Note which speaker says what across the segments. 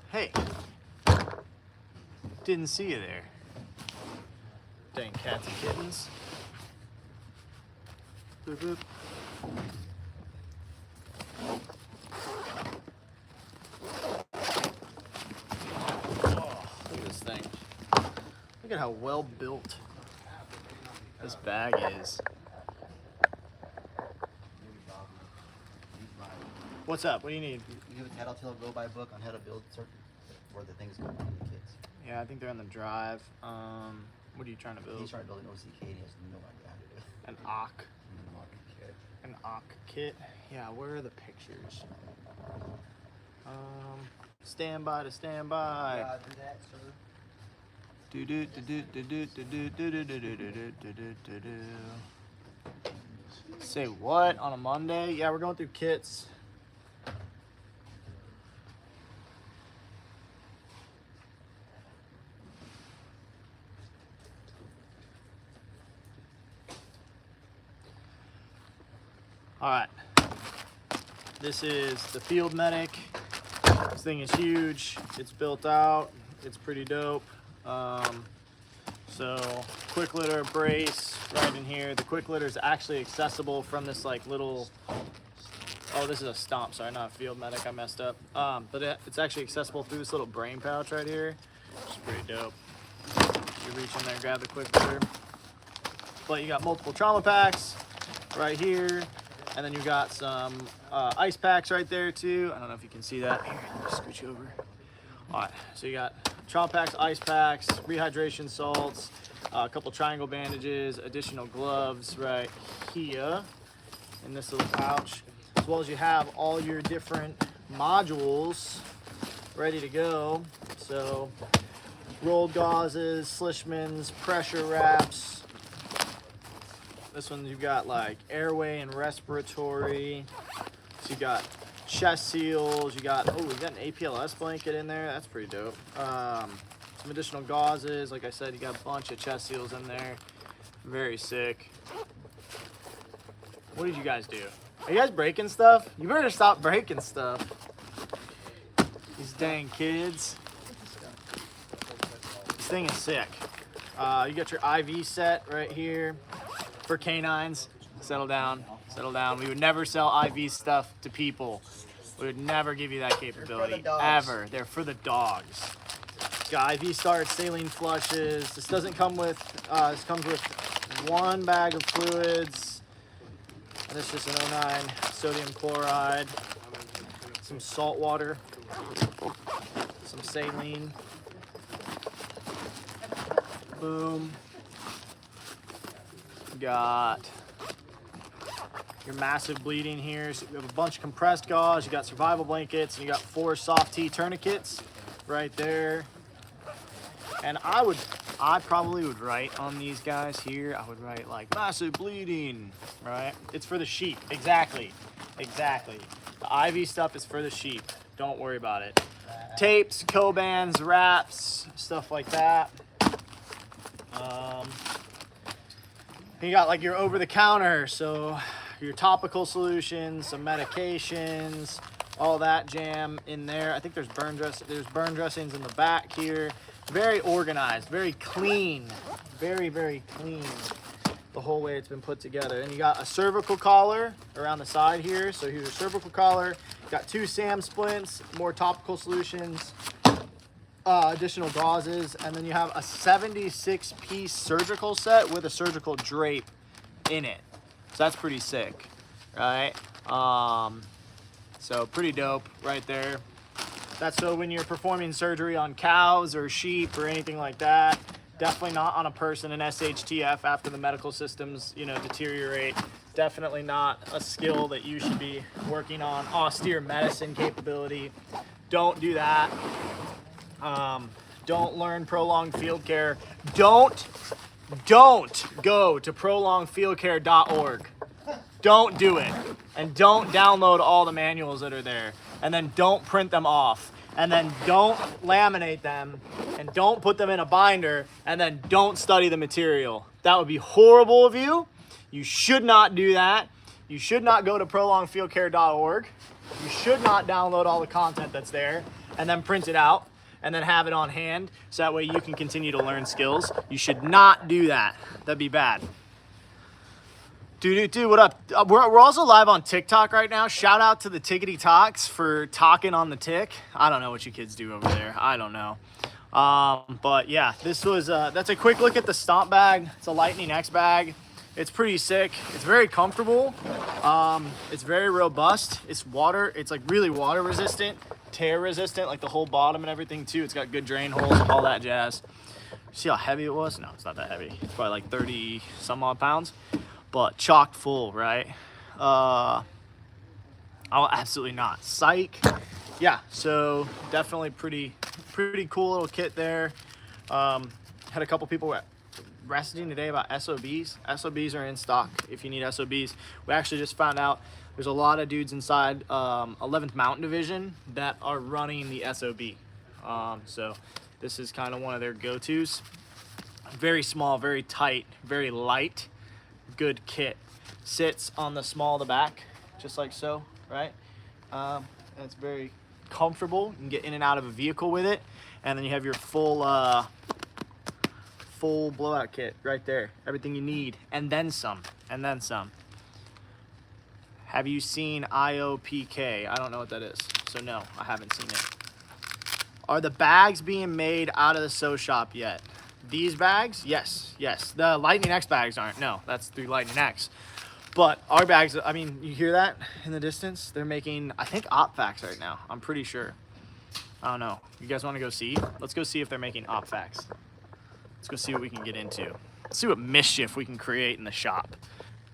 Speaker 1: Hey, didn't see you there. Dang cats and kittens. Boop, boop. Oh, look at this thing. Look at how well built this bag is. What's up? What do you need?
Speaker 2: You have a tattletale go-by book on how to build certain where the things go on the kids.
Speaker 1: Yeah, I think they're in the drive. What are you trying to build?
Speaker 2: He's trying to build an OCK and he has no idea how to do it.
Speaker 1: An OC. An OC kit. Yeah, where are the pictures? Stand by to stand by.
Speaker 2: Do that, sir.
Speaker 1: Do do do do do do do do do do do do do do do. Say what on a Monday? Yeah, we're going through kits. All right, this is the Field Medic. This thing is huge. It's built out. It's pretty dope. So quick litter brace right in here. The quick litter is actually accessible from this like little, oh, this is a Stomp, sorry, not a Field Medic, I messed up. But it's actually accessible through this little brain pouch right here, which is pretty dope. You reach in there, grab the quick litter. But you got multiple trauma packs right here. And then you got some ice packs right there too. I don't know if you can see that. Here, let me scooch over. All right, so you got trauma packs, ice packs, rehydration salts, a couple triangle bandages, additional gloves right here in this little pouch, as well as you have all your different modules ready to go. So rolled gauzes, Slishmans, pressure wraps. This one you've got like airway and respiratory. So you got chest seals. You got, oh, we got an APLS blanket in there. That's pretty dope. Some additional gauzes. Like I said, you got a bunch of chest seals in there. Very sick. What did you guys do? Are you guys breaking stuff? You better stop breaking stuff. These dang kids. This thing is sick. You got your IV set right here. For canines, settle down, settle down. We would never sell IV stuff to people. We would never give you that capability, ever. They're for the dogs. Got IV starts, saline flushes. This doesn't come with, this comes with one bag of fluids. And it's just an 09 sodium chloride, some salt water, some saline. Boom. Got your massive bleeding here. So you have a bunch of compressed gauze, you got survival blankets, and you got 4 soft T tourniquets right there. And I probably would write on these guys here, I would write like massive bleeding, right? It's for the sheep, exactly. The IV stuff is for the sheep, don't worry about it. Tapes, co-bands, wraps, stuff like that. You got like your over-the-counter, so your topical solutions, some medications, all that jam in there. I think there's burn dressings in the back here. Very organized, very clean, very clean. The whole way it's been put together. And you got a cervical collar around the side here. So here's your cervical collar. You got 2 SAM splints, more topical solutions. Additional gauzes, and then you have a 76-piece surgical set with a surgical drape in it. So that's pretty sick, right? So pretty dope right there. That's so when you're performing surgery on cows or sheep or anything like that, definitely not on a person in SHTF after the medical systems, you know, deteriorate. Definitely not a skill that you should be working on. Austere medicine capability. Don't do that. Don't learn prolonged field care. Don't go to prolongedfieldcare.org. Don't do it. And don't download all the manuals that are there. And then don't print them off. And then don't laminate them. And don't put them in a binder. And then don't study the material. That would be horrible of you. You should not do that. You should not go to prolongedfieldcare.org. You should not download all the content that's there. and then print it out and then have it on hand so that way you can continue to learn skills. You should not do that. That'd be bad. Dude, what up? We're also live on TikTok right now. Shout out to the Tickety Talks for talking on the tick. I don't know what you kids do over there. I don't know. But yeah, this was that's a quick look at the Stomp bag. It's a Lightning X bag. It's pretty sick. It's very comfortable. It's very robust. It's like really water resistant, tear resistant, like the whole bottom and everything too. It's got good drain holes, all that jazz. See how heavy it was? No, it's not that heavy. It's probably like 30 some odd pounds. But chock full, right? Oh, absolutely not. Psych. Yeah, so definitely pretty cool little kit there. Had a couple people messaging today about SOBs. SOBs are in stock if you need SOBs. We actually just found out there's a lot of dudes inside 11th Mountain Division that are running the SOB. So this is kind of one of their go-tos. Very small, very tight, very light. Good kit. Sits on the small of the back, just like so, right? And it's very comfortable. You can get in and out of a vehicle with it. And then you have your full blowout kit right there. Everything you need, and then some, and then some. Have you seen IOPK? I don't know what that is, so no, I haven't seen it. Are the bags being made out of the sew shop yet? These bags, yes. The Lightning X bags aren't. No, that's through Lightning X. But our bags, I mean, you hear that in the distance? They're making, I think, Ifacs right now. I'm pretty sure. I don't know. You guys want to go see? Let's go see if they're making Ifacs. Let's go see what we can get into. Let's see what mischief we can create in the shop.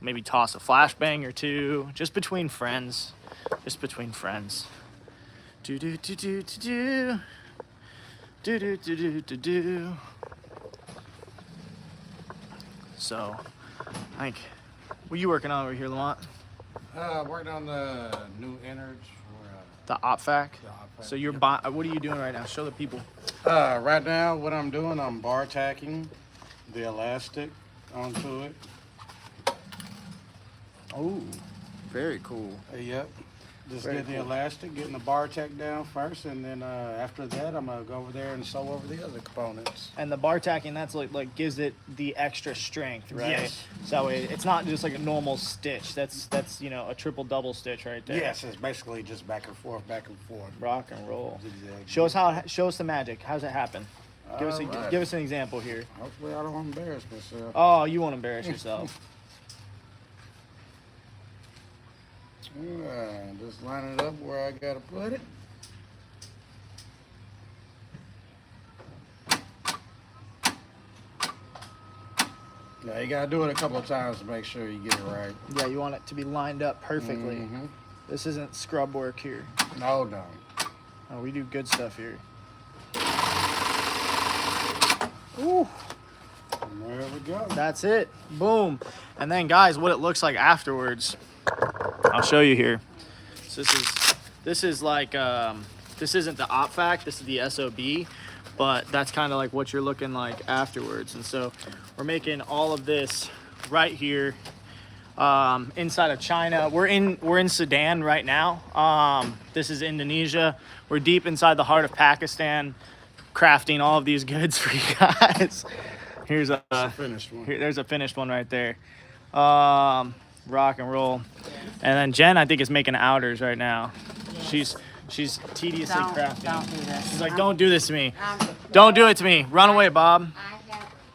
Speaker 1: Maybe toss a flashbang or two, just between friends. Just between friends. Do do do do do do. Do do do do do do. So, I think, what are you working on over here, Lamont?
Speaker 3: Working on the new innards for
Speaker 1: The Ifac?
Speaker 3: the Ifac.
Speaker 1: So you're buying, what are you doing right now? Show the people.
Speaker 3: Right now, what I'm doing, I'm bar tacking the elastic onto it.
Speaker 1: Oh, very cool.
Speaker 3: Yep. Just
Speaker 1: Very
Speaker 3: getting the
Speaker 1: cool.
Speaker 3: elastic, getting the bar tack down first, and then after that, I'm gonna go over there and sew over the other components.
Speaker 1: And the bar tacking, that's like gives it the extra strength, right?
Speaker 3: Yes.
Speaker 1: So that way, it's not just like a normal stitch. That's you know, a triple double stitch right there.
Speaker 3: Yes, it's basically just back and forth, back and forth.
Speaker 1: Rock and roll.
Speaker 3: Zigzag.
Speaker 1: Show us the magic. How's it happen?
Speaker 3: Alright.
Speaker 1: Give us an example here.
Speaker 3: Hopefully, I don't embarrass myself.
Speaker 1: Oh, you won't embarrass yourself.
Speaker 3: Just line it up where I gotta put it. Yeah, you gotta do it a couple of times to make sure you get it right.
Speaker 1: Yeah, you want it to be lined up perfectly.
Speaker 3: Mhm.
Speaker 1: This isn't scrub work here.
Speaker 3: No, no.
Speaker 1: Oh, we do good stuff here. Ooh.
Speaker 3: And there we go.
Speaker 1: That's it. Boom. And then guys, what it looks like afterwards, I'll show you here. So this is like this isn't the Ifac, this is the SOB, but that's kind of like what you're looking like afterwards. And so we're making all of this right here inside of China. We're in Sudan right now. This is Indonesia. We're deep inside the heart of Pakistan, crafting all of these goods for you guys. Here's a
Speaker 3: Finished one.
Speaker 1: there's a finished one right there. Rock and roll. And then Jen, I think, is making outers right now. She's tediously crafting.
Speaker 4: Don't do this.
Speaker 1: She's like, don't do this to me. Don't do it to me. Run away, Bob.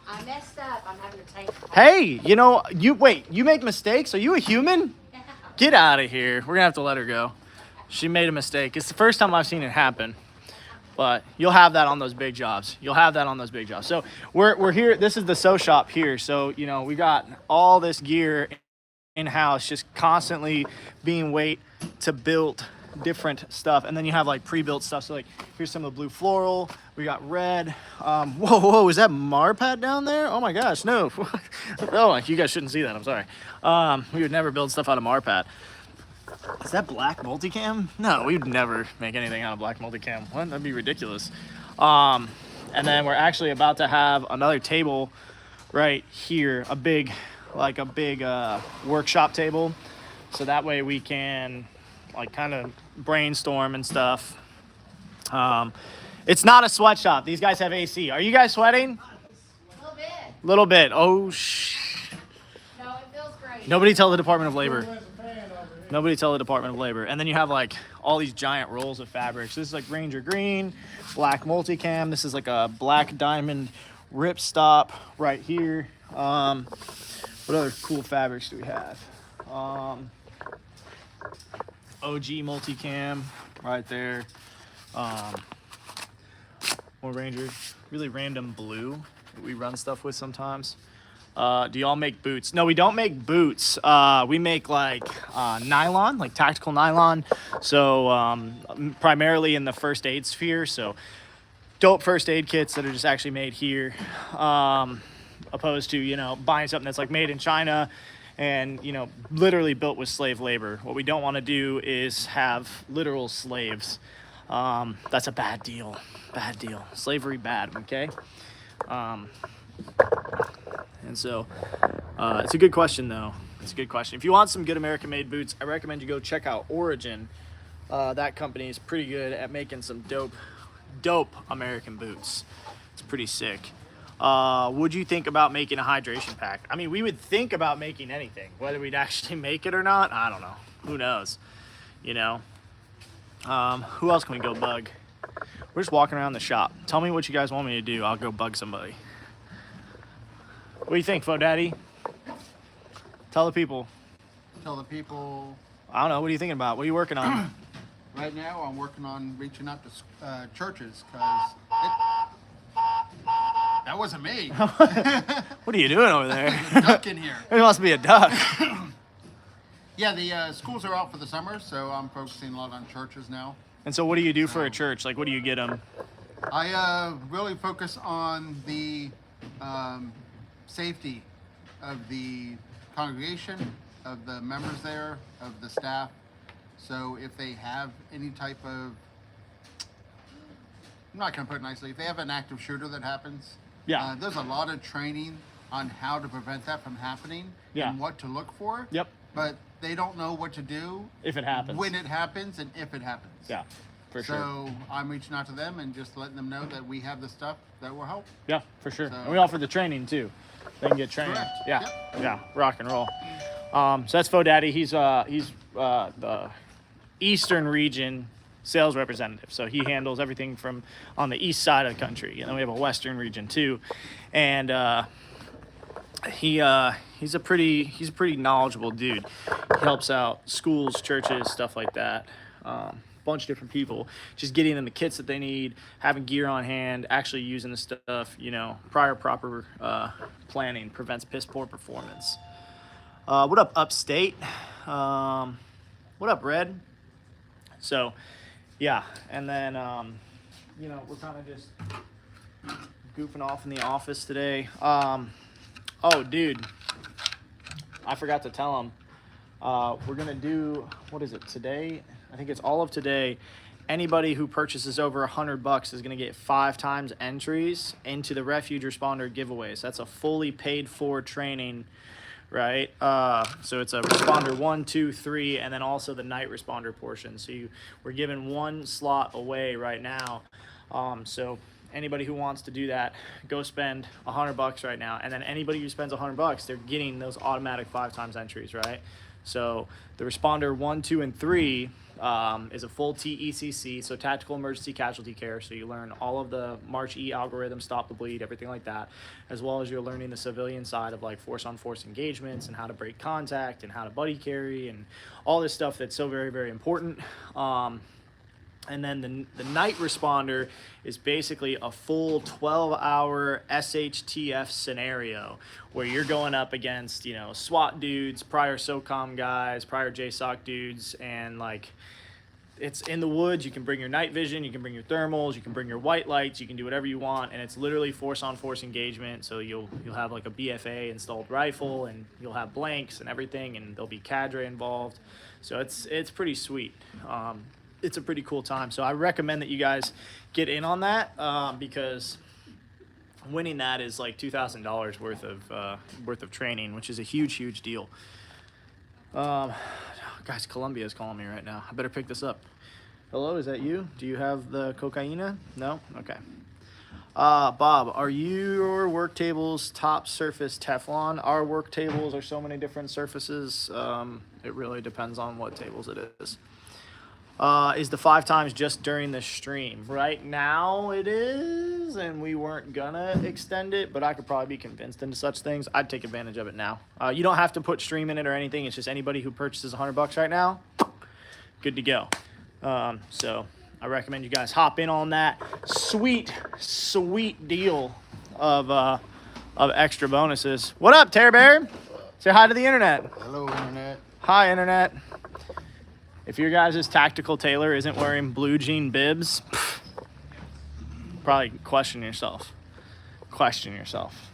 Speaker 4: I messed up. I'm having to take.
Speaker 1: Hey, you know, you make mistakes? Are you a human? Get out of here. We're gonna have to let her go. She made a mistake. It's the first time I've seen it happen. But you'll have that on those big jobs. You'll have that on those big jobs. So we're here. This is the sew shop here. So, you know, we got all this gear in-house, just constantly being weight to build different stuff. And then you have like pre-built stuff. So like, here's some of the blue floral. We got red. Whoa, is that Marpad down there? Oh my gosh, no. Oh, you guys shouldn't see that. I'm sorry. We would never build stuff out of Marpad. Is that black multicam? No, we'd never make anything out of black multicam. What? That'd be ridiculous. And then we're actually about to have another table right here, a big workshop table. So that way we can like kind of brainstorm and stuff. It's not a sweatshop. These guys have AC. Are you guys sweating?
Speaker 4: A little bit.
Speaker 1: Little bit. Oh,
Speaker 4: No, it feels great.
Speaker 1: Nobody tell the Department of Labor. Nobody tell the Department of Labor. And then you have like all these giant rolls of fabrics. This is like Ranger Green, black multicam. This is like a black diamond ripstop right here. What other cool fabrics do we have? OG multicam right there. More Ranger, really random blue that we run stuff with sometimes. Do y'all make boots? No, we don't make boots. We make like nylon, like tactical nylon. So primarily in the first aid sphere. So dope first aid kits that are just actually made here, opposed to, you know, buying something that's like made in China and, you know, literally built with slave labor. What we don't want to do is have literal slaves. That's a bad deal. Bad deal. Slavery bad, okay? And so it's a good question, though. It's a good question. If you want some good American-made boots, I recommend you go check out Origin. That company is pretty good at making some dope American boots. It's pretty sick. Would you think about making a hydration pack? I mean, we would think about making anything. Whether we'd actually make it or not, I don't know. Who knows? You know? Who else can we go bug? We're just walking around the shop. Tell me what you guys want me to do. I'll go bug somebody. What do you think, Fo Daddy? Tell the people.
Speaker 5: Tell the people.
Speaker 1: I don't know. What are you thinking about? What are you working on?
Speaker 5: Right now, I'm working on reaching out to churches because that wasn't me.
Speaker 1: What are you doing over there?
Speaker 5: There's a duck in here.
Speaker 1: There must be a duck.
Speaker 5: Yeah, the schools are out for the summer, so I'm focusing a lot on churches now.
Speaker 1: And so what do you do for a church? Like, what do you get them?
Speaker 5: I really focus on the safety of the congregation, of the members there, of the staff. So if they have any type of, I'm not going to put it nicely, if they have an active shooter that happens,
Speaker 1: Yeah.
Speaker 5: there's a lot of training on how to prevent that from happening
Speaker 1: Yeah.
Speaker 5: and what to look for.
Speaker 1: Yep.
Speaker 5: But they don't know what to do
Speaker 1: If it happens.
Speaker 5: when it happens and if it happens.
Speaker 1: Yeah, for sure.
Speaker 5: So I'm reaching out to them and just letting them know that we have the stuff that will help.
Speaker 1: Yeah, for sure.
Speaker 5: So-
Speaker 1: And we offer the training too. They can get trained.
Speaker 5: Correct.
Speaker 1: Yeah,
Speaker 5: Yep.
Speaker 1: yeah, rock and roll. So that's Fo Daddy. He's the Eastern region sales representative. So he handles everything from on the east side of the country. And then we have a Western region too. And he's a pretty knowledgeable dude. He helps out schools, churches, stuff like that. Bunch of different people, just getting them the kits that they need, having gear on hand, actually using the stuff, you know, prior proper planning prevents piss poor performance. What up, Upstate? What up, Red? So, yeah, and then, you know, we're kind of just goofing off in the office today. Oh, dude, I forgot to tell him. We're gonna do, what is it, today? I think it's all of today. Anybody who purchases over $100 is gonna get 5 times entries into the Refuge Responder giveaways. That's a fully paid for training, right? So it's a responder 1, 2, 3, and then also the night responder portion. So we're giving 1 slot away right now. So anybody who wants to do that, go spend $100 right now. And then anybody who spends $100, they're getting those automatic 5 times entries, right? So the responder 1, 2, and 3 is a full TECC, so tactical emergency casualty care. So you learn all of the March E algorithm, stop the bleed, everything like that, as well as you're learning the civilian side of like force on force engagements and how to break contact and how to buddy carry and all this stuff that's so very, very important. And then the night responder is basically a full 12-hour SHTF scenario where you're going up against, you know, SWAT dudes, prior SOCOM guys, prior JSOC dudes, and like it's in the woods. You can bring your night vision, you can bring your thermals, you can bring your white lights, you can do whatever you want, and it's literally force on force engagement. So you'll have like a BFA installed rifle, and you'll have blanks and everything, and there'll be cadre involved. So it's pretty sweet. It's a pretty cool time. So I recommend that you guys get in on that because winning that is like $2,000 worth of training, which is a huge deal. Guys, Columbia is calling me right now. I better pick this up. Hello, is that you? Do you have the cocaina? No? Okay. Bob, are your work tables top surface Teflon? Our work tables are so many different surfaces. It really depends on what tables it is. Is the 5 times just during the stream? Right now it is, and we weren't gonna extend it, but I could probably be convinced into such things. I'd take advantage of it now. You don't have to put stream in it or anything. It's just anybody who purchases $100 right now, good to go. So I recommend you guys hop in on that sweet deal of extra bonuses. What up, Terry Bear? Say hi to the internet.
Speaker 3: Hello, internet.
Speaker 1: Hi, internet. If your guys' tactical tailor isn't wearing blue jean bibs, probably question yourself. Question yourself.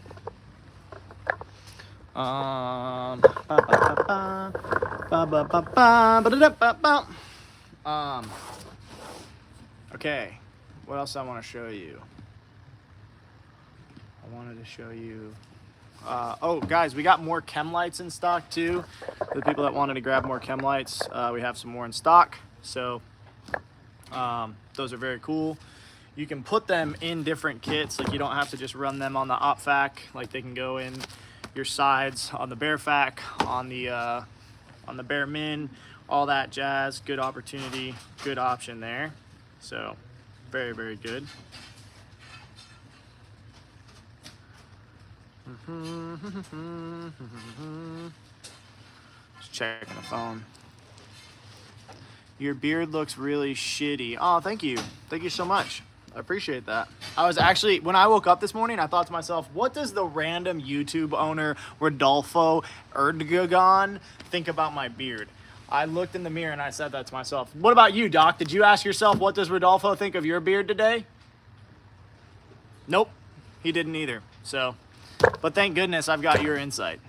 Speaker 1: Okay, what else I want to show you? I wanted to show you. Oh, guys, we got more chem lights in stock too. For the people that wanted to grab more chem lights, we have some more in stock. So those are very cool. You can put them in different kits. Like you don't have to just run them on the Ifac. Like they can go in your sides on the Bearfac, on the Bear Min, all that jazz. Good opportunity, good option there. So very, very good. Just checking the phone. Your beard looks really shitty. Oh, thank you. Thank you so much. I appreciate that. I was actually, when I woke up this morning, I thought to myself, what does the random YouTube owner Rodolfo Erdogan think about my beard? I looked in the mirror and I said that to myself. What about you, Doc? Did you ask yourself, what does Rodolfo think of your beard today? Nope, he didn't either. So, but thank goodness I've got your insight.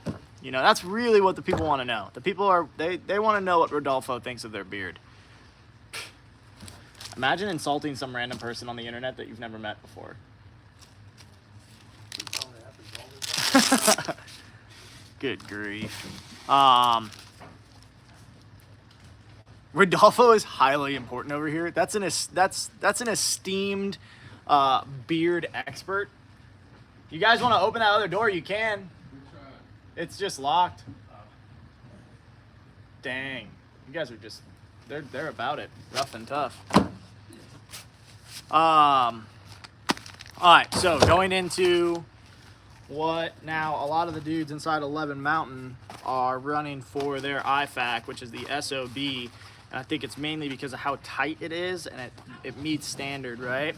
Speaker 1: You know, that's really what the people want to know. The people are, they want to know what Rodolfo thinks of their beard. Imagine insulting some random person on the internet that you've never met before. Good grief. Rodolfo is highly important over here. That's an esteemed beard expert. You guys want to open that other door? You can. It's just locked. Dang, you guys are just they're about it, rough and tough. All right, so going into what now a lot of the dudes inside 11 Mountain are running for their Ifac, which is the SOB, and I think it's mainly because of how tight it is and it meets standard, right?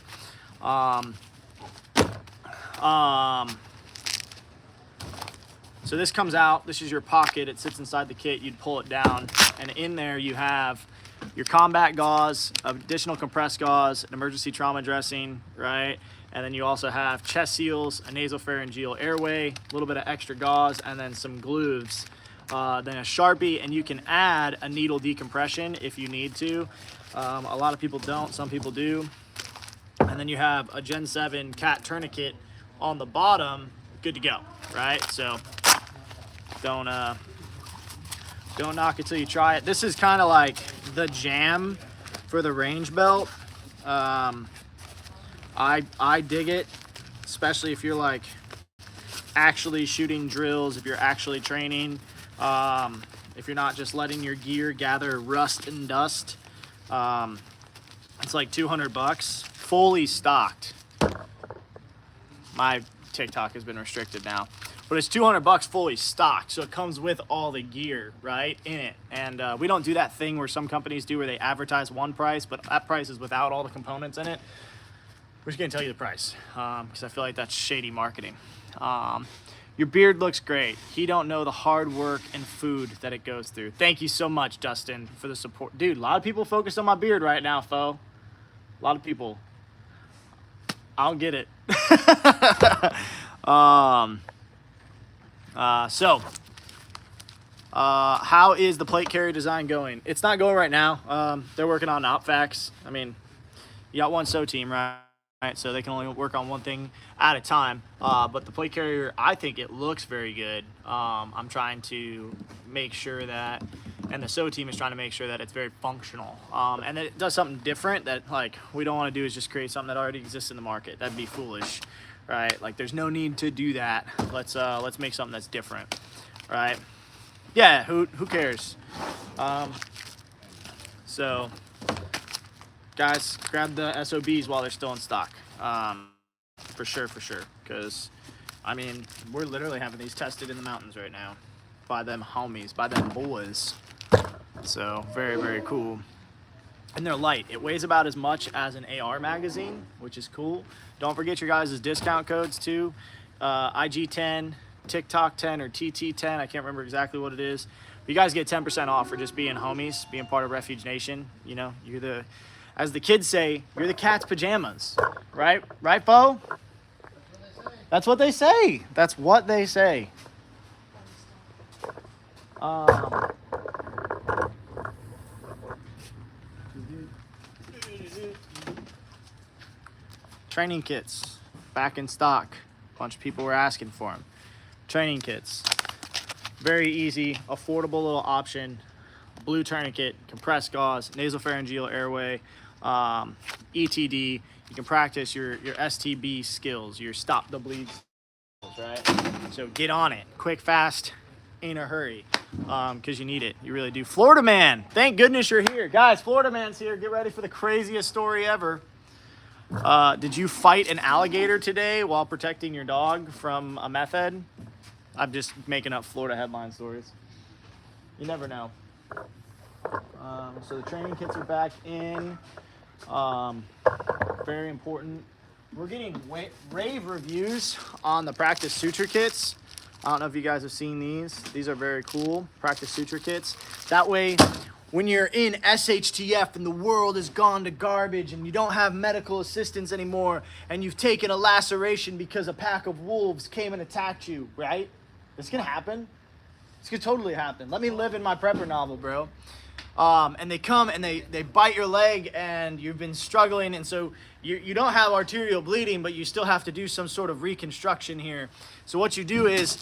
Speaker 1: So this comes out, this is your pocket, it sits inside the kit, you'd pull it down, and in there you have your combat gauze, additional compressed gauze, an emergency trauma dressing, right? And then you also have chest seals, a nasopharyngeal airway, a little bit of extra gauze, and then some glues, then a Sharpie, and you can add a needle decompression if you need to. A lot of people don't, some people do. And then you have a Gen 7 cat tourniquet on the bottom, good to go, right? So don't knock it till you try it. This is kind of like the jam for the range belt. I dig it, especially if you're like actually shooting drills, if you're actually training, if you're not just letting your gear gather rust and dust. It's like $200, fully stocked. My TikTok has been restricted now, but it's $200 fully stocked, so it comes with all the gear right in it. And we don't do that thing where some companies do where they advertise one price, but that price is without all the components in it. We're just gonna tell you the price because I feel like that's shady marketing. Your beard looks great. He don't know the hard work and food that it goes through. Thank you so much, Dustin, for the support. Dude, a lot of people focus on my beard right now, fo. A lot of people. I'll get it. How is the plate carrier design going? It's not going right now. They're working on Opfax. I mean, you got one sew team, right? So they can only work on one thing at a time. But the plate carrier, I think it looks very good. I'm trying to make sure that and the sew team is trying to make sure that it's very functional, and that it does something different that like we don't want to do is just create something that already exists in the market. That'd be foolish, right? Like there's no need to do that. Let's make something that's different, right? Yeah, who cares? So guys, grab the SOBs while they're still in stock, for sure, because I mean we're literally having these tested in the mountains right now by them homies, by them boys. So very cool. And they're light. It weighs about as much as an AR magazine, which is cool. Don't forget your guys' discount codes too. IG10, TikTok 10, or TT10. I can't remember exactly what it is. But you guys get 10% off for just being homies, being part of Refuge Nation. You know, you're the, as the kids say, you're the cat's pajamas, right? Right, Bo? That's what they say. That's what they say. Training kits back in stock. A bunch of people were asking for them. Training kits, very easy, affordable little option. Blue tourniquet, compressed gauze, nasopharyngeal airway, ETD. You can practice your STB skills, your stop the bleed skills, right? So get on it, quick, fast, in a hurry, because you need it. You really do. Florida Man, thank goodness you're here, guys. Florida Man's here. Get ready for the craziest story ever. Did you fight an alligator today while protecting your dog from a meth head? I'm just making up Florida headline stories. You never know. So the training kits are back in. Very important. We're getting rave reviews on the practice suture kits. I don't know if you guys have seen these. These are very cool, practice suture kits. That way, when you're in SHTF and the world has gone to garbage and you don't have medical assistance anymore and you've taken a laceration because a pack of wolves came and attacked you, right? This can happen. This could totally happen. Let me live in my prepper novel, bro. And they come and they bite your leg and you've been struggling, and so you don't have arterial bleeding, but you still have to do some sort of reconstruction here. So what you do is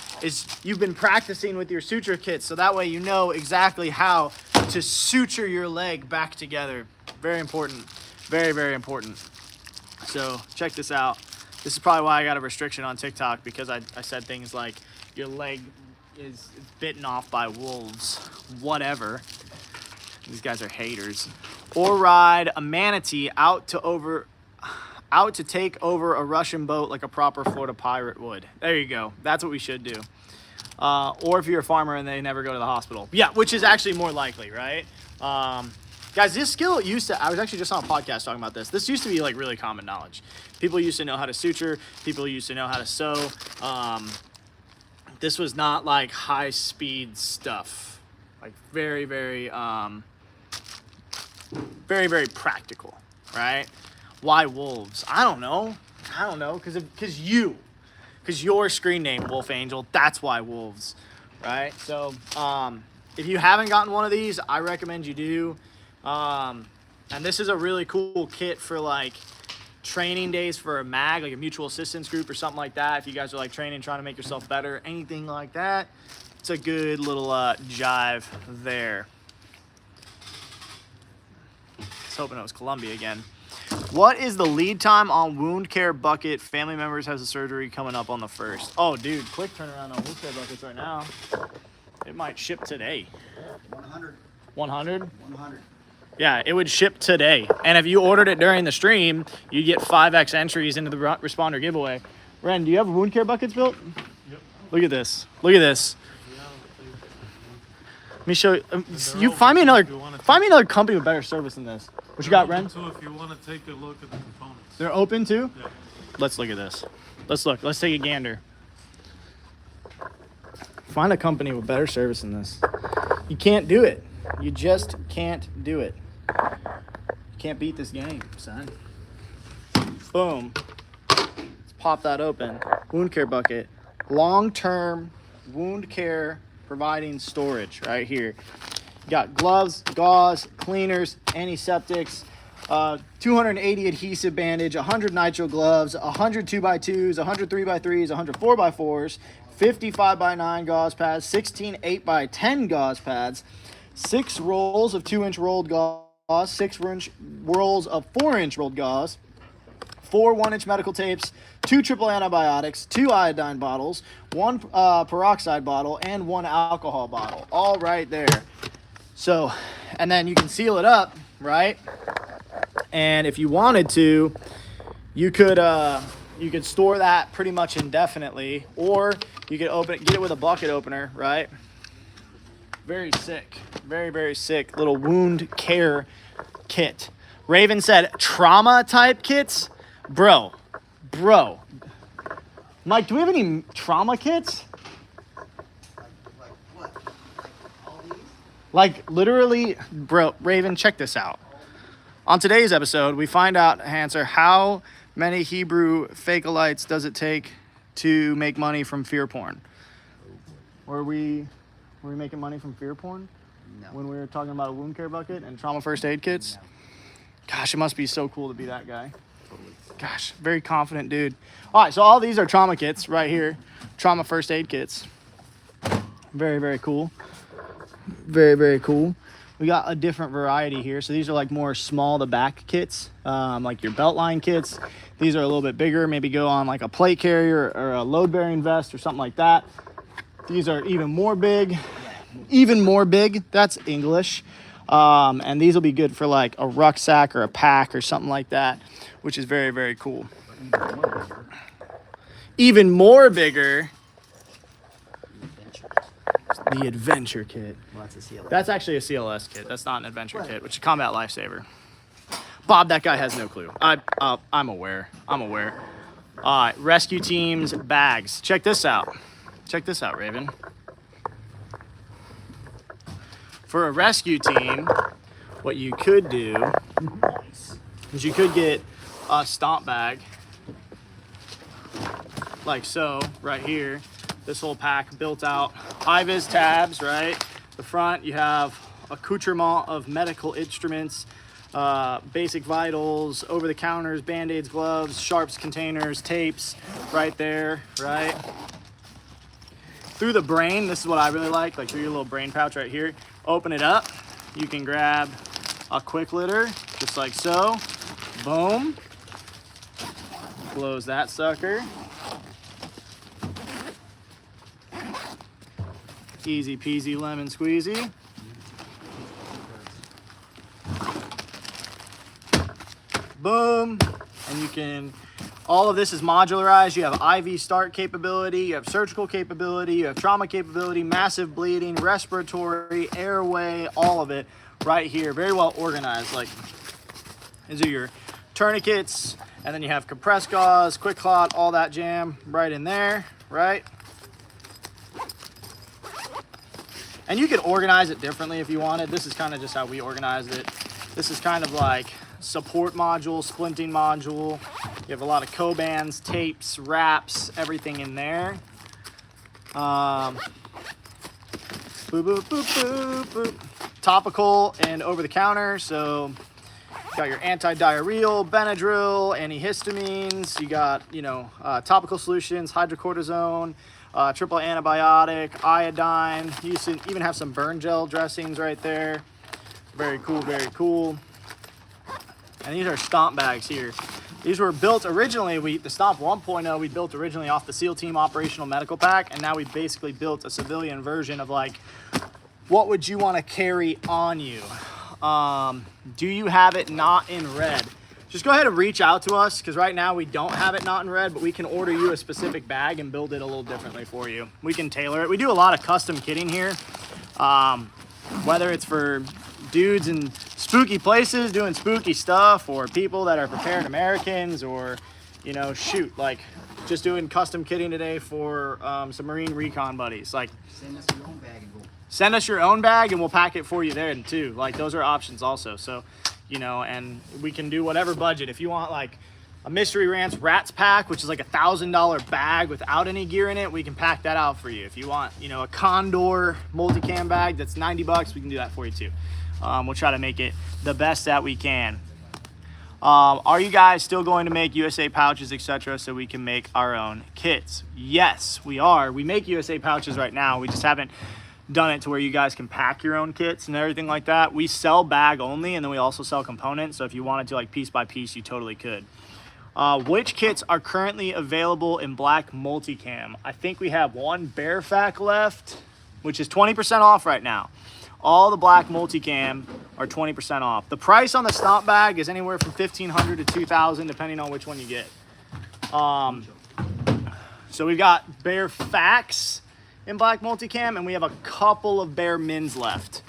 Speaker 1: you've been practicing with your suture kits, so that way you know exactly how to suture your leg back together. Very important. Very important. So check this out. This is probably why I got a restriction on TikTok, because I said things like your leg is bitten off by wolves, whatever. These guys are haters. Or ride a manatee out to take over a Russian boat like a proper Florida pirate would. There you go. That's what we should do. Or if you're a farmer and they never go to the hospital. Yeah, which is actually more likely, right? Guys, this skill used to, I was actually just on a podcast talking about this. This used to be like really common knowledge. People used to know how to suture. People used to know how to sew. This was not like high speed stuff. Like very practical, right? Why wolves? I don't know, because your screen name, Wolf Angel, that's why wolves, right? So if you haven't gotten one of these, I recommend you do. And this is a really cool kit for like training days for a mag, like a mutual assistance group or something like that. If you guys are like training, trying to make yourself better, anything like that, it's a good little jive there. Just hoping it was Columbia again. What is the lead time on wound care bucket? Family members has a surgery coming up on the 1st. Oh, dude, quick turnaround on wound care buckets right now. It might ship today.
Speaker 2: 100.
Speaker 1: 100?
Speaker 2: 100.
Speaker 1: Yeah, it would ship today. And if you ordered it during the stream, you get 5x entries into the responder giveaway. Ren, do you have wound care buckets built? Yep. Look at this. Look at this. Let me show you. You find me another company with better service than this. What you got, Ren?
Speaker 6: So if you want to take a look at the components.
Speaker 1: They're open too?
Speaker 6: Yeah.
Speaker 1: Let's look at this. Let's look. Let's take a gander. Find a company with better service than this. You can't do it. You just can't do it. You can't beat this game, son. Boom. Let's pop that open. Wound care bucket. Long-term wound care providing storage right here. You got gloves, gauze, cleaners, antiseptics, 280 adhesive bandage, 100 nitrile gloves, 100 2x2s, 100 3x3s, 100 4x4s, 50 5x9 gauze pads, 16 8x10 gauze pads, 6 rolls of 2-inch rolled gauze, 6 rolls of 4-inch rolled gauze, 4 1-inch medical tapes, 2 triple antibiotics, 2 iodine bottles, 1 peroxide bottle, and 1 alcohol bottle, all right there. So, and then you can seal it up, right? And if you wanted to, you could store that pretty much indefinitely, or you could get it with a bucket opener, right? Very sick, very, very sick little wound care kit. Raven said trauma type kits. Bro. Mike, do we have any trauma kits?
Speaker 2: Like what? Like all these?
Speaker 1: Like literally, bro, Raven, check this out. On today's episode, we find out, Hanser, how many Hebrew Fakelites does it take to make money from fear porn? Were we making money from fear porn?
Speaker 2: No.
Speaker 1: When we were talking about a wound care bucket and trauma first aid kits? Gosh, it must be so cool to be that guy. Gosh, very confident dude. All right, so all these are trauma kits right here. Trauma first aid kits. Very, very cool. Very, very cool. We got a different variety here. So these are like more small to back kits, like your belt line kits. These are a little bit bigger, maybe go on like a plate carrier or a load bearing vest or something like that. These are even more big. That's English. And these will be good for like a rucksack or a pack or something like that, which is very, very cool. Even more bigger. The adventure kit.
Speaker 2: Well, that's a CLS.
Speaker 1: That's actually a CLS kit. That's not an adventure kit, which is combat lifesaver. Bob, that guy has no clue. I'm aware. All right, rescue teams bags. Check this out, Raven. For a rescue team, what you could do is you could get a Stomp bag, like so, right here. This whole pack built out. High-vis tabs, right? The front, you have accoutrement of medical instruments, basic vitals, over-the-counters, Band-Aids, gloves, sharps containers, tapes, right there, right? Through the brain, this is what I really like through your little brain pouch right here. Open it up, you can grab a quick litter, just like so. Boom. Close that sucker. Easy peasy lemon squeezy. Boom. And you can, all of this is modularized. You have IV start capability, you have surgical capability, you have trauma capability, massive bleeding, respiratory, airway, all of it right here. Very well organized. Like, these are your tourniquets, and then you have compressed gauze, quick clot, all that jam right in there, right? And you could organize it differently if you wanted. This is kind of just how we organized it. This is kind of like support module, splinting module. You have a lot of co-bands, tapes, wraps, everything in there. Boop, boop, boop, boop, boop. Topical and over the counter. So you got your anti-diarrheal, Benadryl, antihistamines. You got, topical solutions, hydrocortisone, triple antibiotic, iodine. You can even have some burn gel dressings right there. Very cool, very cool. And these are Stomp bags here. These were built originally, the Stomp 1.0 we built originally off the SEAL Team Operational Medical Pack, and now we basically built a civilian version of like, what would you want to carry on you? Do you have it not in red? Just go ahead and reach out to us, because right now we don't have it not in red, but we can order you a specific bag and build it a little differently for you. We can tailor it. We do a lot of custom kitting here, whether it's for dudes in spooky places doing spooky stuff, or people that are prepared Americans, or like just doing custom kitting today for some Marine recon buddies. Like,
Speaker 2: Send us your own bag and go.
Speaker 1: Send us your own bag and we'll pack it for you there too. Like, those are options also. So, and we can do whatever budget. If you want like a Mystery Ranch Rats pack, which is like $1,000 bag without any gear in it, we can pack that out for you. If you want, a Condor multicam bag that's $90, we can do that for you too. We'll try to make it the best that we can. Are you guys still going to make USA pouches, etc., so we can make our own kits? Yes, we are. We make USA pouches right now. We just haven't done it to where you guys can pack your own kits and everything like that. We sell bag only, and then we also sell components. So if you wanted to like piece by piece, you totally could. Which kits are currently available in black multicam? I think we have one Ifac left, which is 20% off right now. All the black multicam are 20% off. The price on the Stomp bag is anywhere from $1,500 to $2,000, depending on which one you get. So we've got Ifacs in black multicam, and we have a couple of Bare Mins left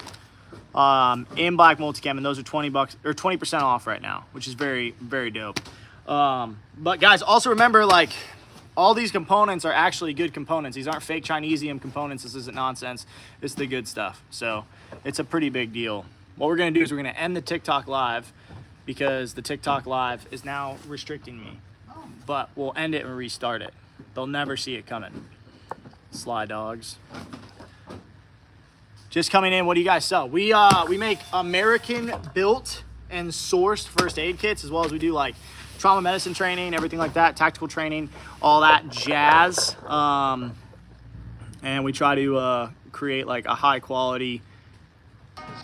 Speaker 1: in black multicam, and those are $20 or 20% off right now, which is very, very dope. But guys, also remember, like, all these components are actually good components. These aren't fake Chinesium components. This isn't nonsense. It's the good stuff. So it's a pretty big deal. What we're gonna do is we're gonna end the TikTok live because the TikTok live is now restricting me. But we'll end it and restart it. They'll never see it coming. Sly dogs. Just coming in, what do you guys sell? We make American built and sourced first aid kits, as well as we do like trauma medicine training, everything like that, tactical training, all that jazz. And we try to create like a high quality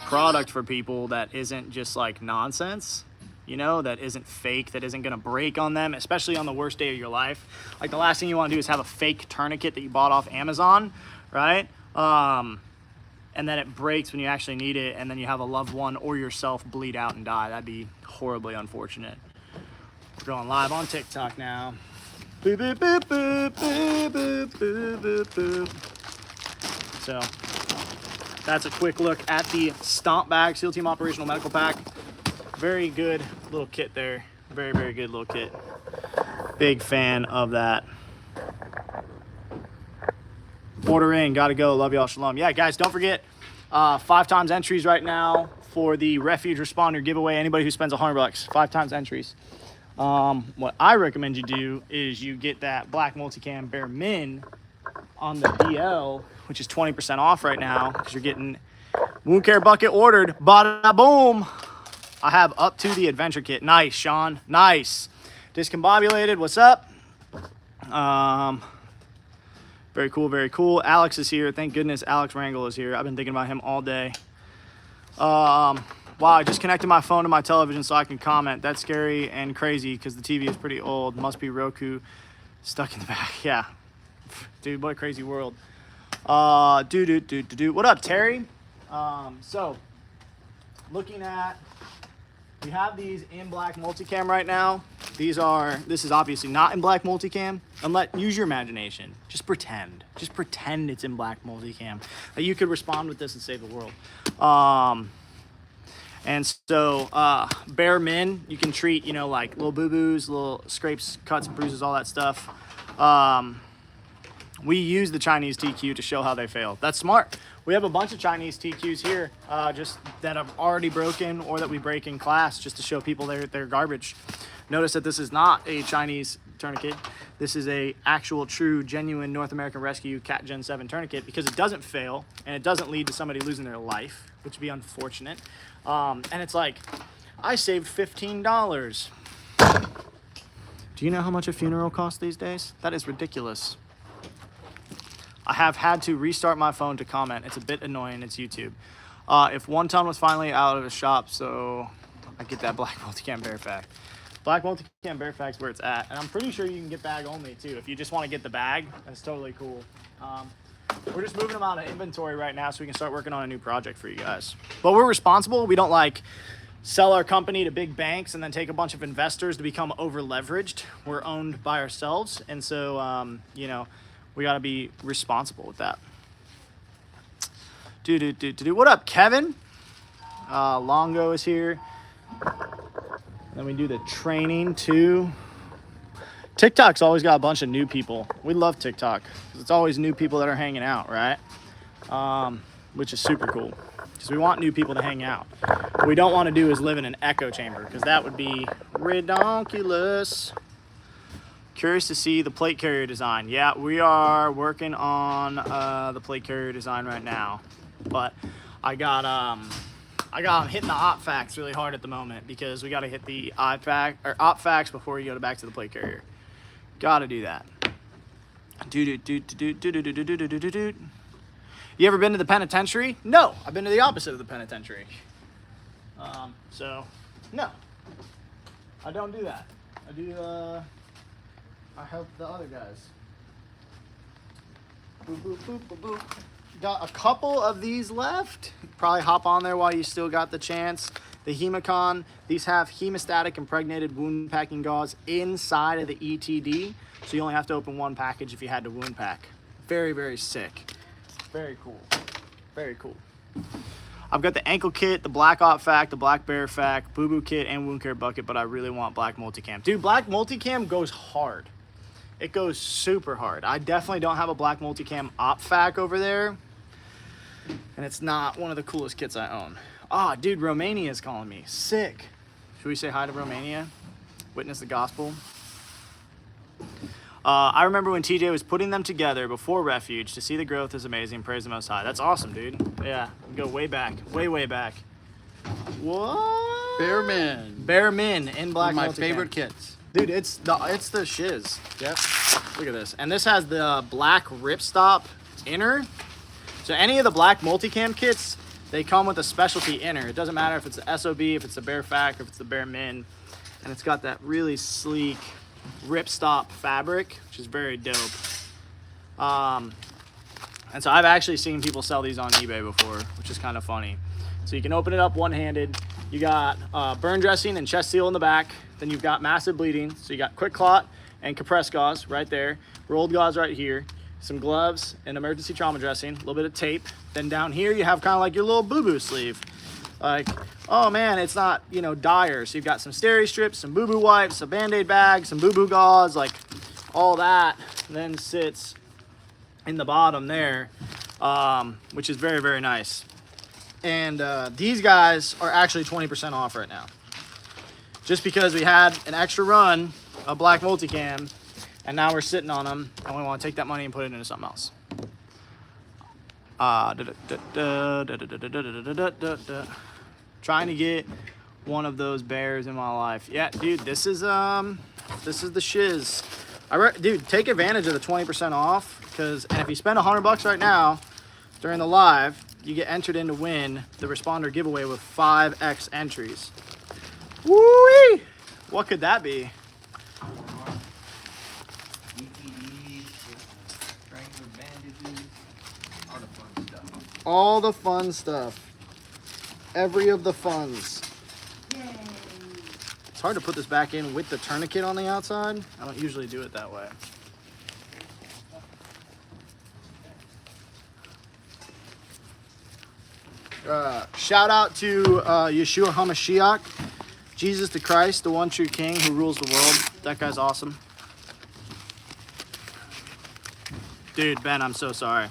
Speaker 1: product for people that isn't just like nonsense, you know, that isn't fake, that isn't gonna break on them, especially on the worst day of your life. Like the last thing you wanna do is have a fake tourniquet that you bought off Amazon, right? And then it breaks when you actually need it, and then you have a loved one or yourself bleed out and die. That'd be horribly unfortunate. We're going live on TikTok now. Boop, boop, boop, boop, boop, boop, boop, boop, boop. So that's a quick look at the Stomp bag, SEAL Team Operational Medical Pack. Very good little kit there. Very, very good little kit. Big fan of that. Order in, gotta go. Love y'all, shalom. Yeah, guys, don't forget 5 times entries right now for the Refuge Responder giveaway. Anybody who spends $100, 5 times entries. What I recommend you do is you get that black multicam Bare Min on the DL, which is 20% off right now because you're getting wound care bucket ordered. Bada boom. I have up to the adventure kit. Nice, Sean. Nice. Discombobulated. What's up? Very cool, very cool. Alex is here. Thank goodness Alex Rangel is here. I've been thinking about him all day. Wow, I just connected my phone to my television so I can comment. That's scary and crazy because the TV is pretty old. Must be Roku stuck in the back. Yeah. Dude, what a crazy world. What up, Terry? So, looking at, we have these in black multicam right now. This is obviously not in black multicam. Use your imagination. Just pretend it's in black multicam. That you could respond with this and save the world. And so, Bare Min, you can treat, you know, like little boo-boos, little scrapes, cuts, bruises, all that stuff. We use the Chinese TQ to show how they fail. That's smart. We have a bunch of Chinese TQs here, just that have already broken or that we break in class just to show people they're garbage. Notice that this is not a Chinese tourniquet. This is a actual, true, genuine North American Rescue Cat Gen 7 tourniquet because it doesn't fail and it doesn't lead to somebody losing their life, which would be unfortunate. And it's like, I saved $15. Do you know how much a funeral costs these days? That is ridiculous. I have had to restart my phone to comment. It's a bit annoying. It's YouTube. If 1 ton was finally out of the shop, so I get that black multicam Ifac. Black multicam Ifac is where it's at, and I'm pretty sure you can get bag only too. If you just want to get the bag, that's totally cool. We're just moving them out of inventory right now so we can start working on a new project for you guys. But we're responsible. We don't like sell our company to big banks and then take a bunch of investors to become over leveraged. We're owned by ourselves, and so you know, we got to be responsible with that. What up, Kevin? Longo is here. Then we do the training too. TikTok's always got a bunch of new people. We love TikTok because it's always new people that are hanging out, right? Which is super cool because we want new people to hang out. What we don't want to do is live in an echo chamber because that would be redonkulous. Curious to see the plate carrier design. Yeah, we are working on the plate carrier design right now, but I got hitting the Ifacs really hard at the moment because we got to hit the Ifacs before you go back to the plate carrier. Got to do that. You ever been to the penitentiary? No, I've been to the opposite of the penitentiary. So, no, I don't do that. I help the other guys. Boop, boop, boop, boop, boop. Got a couple of these left. Probably hop on there while you still got the chance. The Hemicon, these have hemostatic impregnated wound packing gauze inside of the ETD. So you only have to open one package if you had to wound pack. Very, very sick. Very cool. Very cool. I've got the ankle kit, the black Ifac, the black bear fac, boo boo kit, and wound care bucket, but I really want black multicam. Dude, black multicam goes hard. It goes super hard. I definitely don't have a black multicam Ifac over there, and it's not one of the coolest kits I own. Ah, dude, Romania is calling me. Sick. Should we say hi to Romania? Witness the gospel. I remember when TJ was putting them together before Refuge. To see the growth is amazing. Praise the Most High. That's awesome, dude. Yeah, go way back. Way, way back. What?
Speaker 3: Bear Men.
Speaker 1: Bear Men in black
Speaker 3: My
Speaker 1: multicam.
Speaker 3: favorite kits.
Speaker 1: Dude, it's the shiz. Yep. Look at this. And this has the black ripstop inner. So any of the black multicam kits, they come with a specialty inner. It doesn't matter if it's the SOB, if it's the Bear Fac, or if it's the Bear Min. And it's got that really sleek ripstop fabric, which is very dope. And so I've actually seen people sell these on eBay before, which is kind of funny. So you can open it up one-handed. You got burn dressing and chest seal in the back. Then you've got massive bleeding. So you got quick clot and compressed gauze right there. Rolled gauze right here. Some gloves and emergency trauma dressing. A little bit of tape. Then down here you have kind of like your little boo-boo sleeve. Like, oh man, it's not, you know, dire. So you've got some steri strips, some boo-boo wipes, a Band-Aid bag, some boo-boo gauze, like all that then sits in the bottom there, which is very, very nice. And these guys are actually 20% off right now. Just because we had an extra run of black multicam, and now we're sitting on them, and we want to take that money and put it into something else. Trying to get one of those bears in my life. Yeah, dude, this is the shiz. Dude, take advantage of the 20% off, and if you spend $100 right now during the live, you get entered in to win the responder giveaway with 5x entries. Woo-wee! What could that be?
Speaker 2: ETDs, strangler bandages, all the fun stuff.
Speaker 1: All the fun stuff. Every of the funs.
Speaker 4: Yay.
Speaker 1: It's hard to put this back in with the tourniquet on the outside. I don't usually do it that way. Shout out to Yeshua HaMashiach, Jesus the Christ, the one true King who rules the world. That guy's awesome. Dude, Ben, I'm so sorry.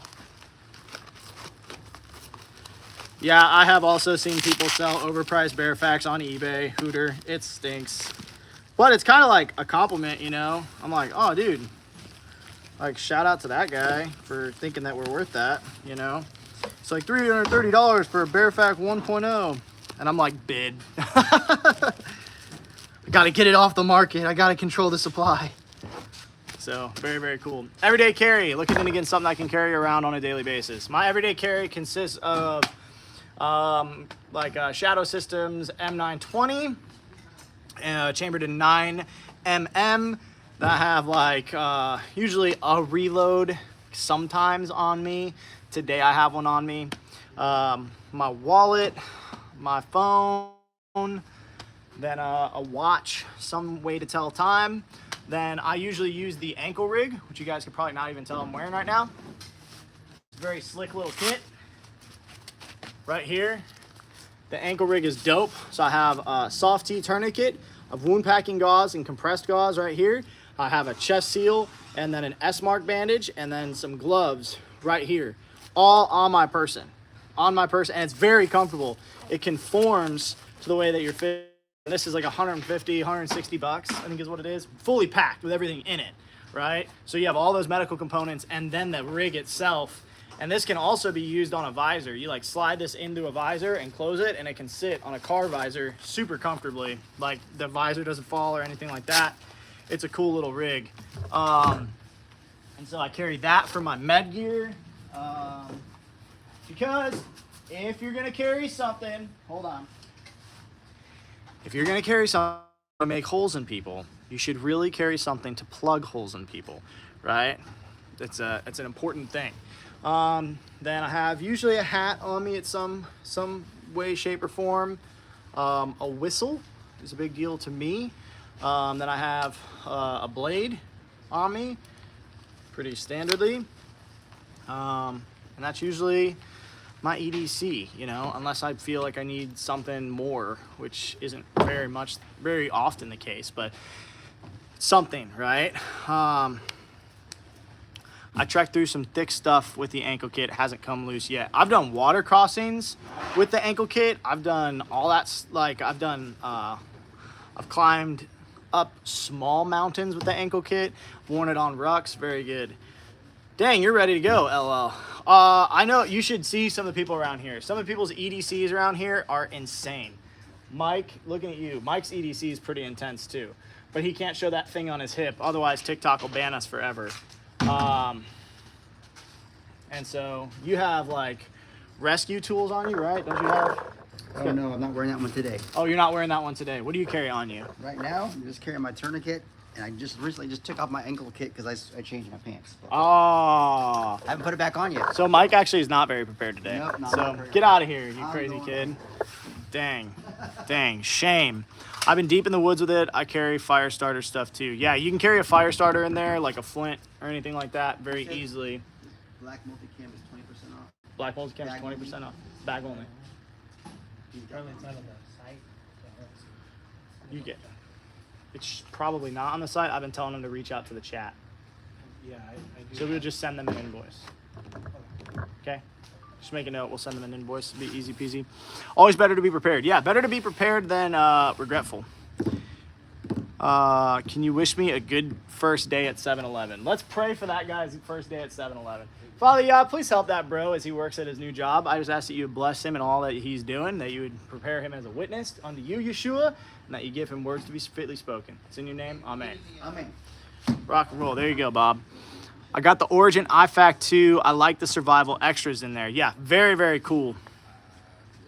Speaker 1: Yeah, I have also seen people sell overpriced bear facs on eBay. Hooter, it stinks. But it's kind of like a compliment, you know? I'm like, oh, dude. Like, shout out to that guy for thinking that we're worth that, you know? It's like $330 for a bear fac 1.0. And I'm like, bid. I gotta get it off the market. I gotta control the supply. So, very, very cool. Everyday carry. Looking into getting something I can carry around on a daily basis. My everyday carry consists of Shadow Systems M920, chambered in 9mm, that have like usually a reload sometimes on me. Today I have one on me. My wallet, my phone, then a watch, some way to tell time. Then I usually use the ankle rig, which you guys can probably not even tell I'm wearing right now. It's a very slick little kit. Right here, the ankle rig is dope. So I have a soft T tourniquet, of wound packing gauze and compressed gauze right here. I have a chest seal and then an S-mark bandage and then some gloves right here, all on my person. And it's very comfortable. It conforms to the way that you're fit. This is like 150, 160 bucks, I think is what it is, fully packed with everything in it, right? So you have all those medical components and then the rig itself. And this can also be used on a visor. You like slide this into a visor and close it, and it can sit on a car visor super comfortably. Like the visor doesn't fall or anything like that. It's a cool little rig. And so I carry that for my med gear. Because if you're gonna carry something, hold on. If you're gonna carry something to make holes in people, you should really carry something to plug holes in people, right? It's an important thing. Then I have usually a hat on me at some way, shape, or form. A whistle is a big deal to me. Then I have a blade on me, pretty standardly. And that's usually my EDC, you know, unless I feel like I need something more, which isn't very often the case, but something, right? I trekked through some thick stuff with the ankle kit. It hasn't come loose yet. I've done water crossings with the ankle kit. I've done all that, like I've climbed up small mountains with the ankle kit, worn it on rucks, very good. Dang, you're ready to go, LL. I know you should see some of the people around here. Some of the people's EDCs around here are insane. Mike, looking at you, Mike's EDC is pretty intense too, but he can't show that thing on his hip. Otherwise, TikTok will ban us forever. And so you have like rescue tools on you, right? Don't you have?
Speaker 2: Oh no, I'm not wearing that one today.
Speaker 1: Oh, you're not wearing that one today. What do you carry on you?
Speaker 2: Right now, I'm just carrying my tourniquet, and I just recently took off my ankle kit because I changed my pants. But
Speaker 1: Oh.
Speaker 2: I haven't put it back on yet.
Speaker 1: So Mike actually is not very prepared today.
Speaker 2: Nope, not
Speaker 1: so
Speaker 2: very
Speaker 1: get out of here, you
Speaker 2: I'm
Speaker 1: crazy
Speaker 2: going
Speaker 1: kid. Dang, shame. I've been deep in the woods with it. I carry fire starter stuff too. Yeah, you can carry a fire starter in there, like a flint or anything like that, very easily.
Speaker 2: Black multicam is 20% off.
Speaker 1: Black multicam is
Speaker 2: Bag
Speaker 1: 20% off. Bag only. You get. It's probably not on the site. I've been telling them to reach out to the chat.
Speaker 6: Yeah, I do.
Speaker 1: So we'll just send them an invoice. Okay? Just make a note. We'll send them an invoice. It'll be easy peasy. Always better to be prepared. Yeah, better to be prepared than regretful. Can you wish me a good first day at 7-Eleven? Let's pray for that guy's first day at 7-Eleven. Father, please help that bro as he works at his new job. I just ask that you would bless him in all that he's doing, that you would prepare him as a witness unto you, Yeshua, and that you give him words to be fitly spoken. It's in your name. Amen.
Speaker 2: Amen.
Speaker 1: Rock and roll. There you go, Bob. I got the Origin Ifac 2. I like the survival extras in there. Yeah, very, very cool.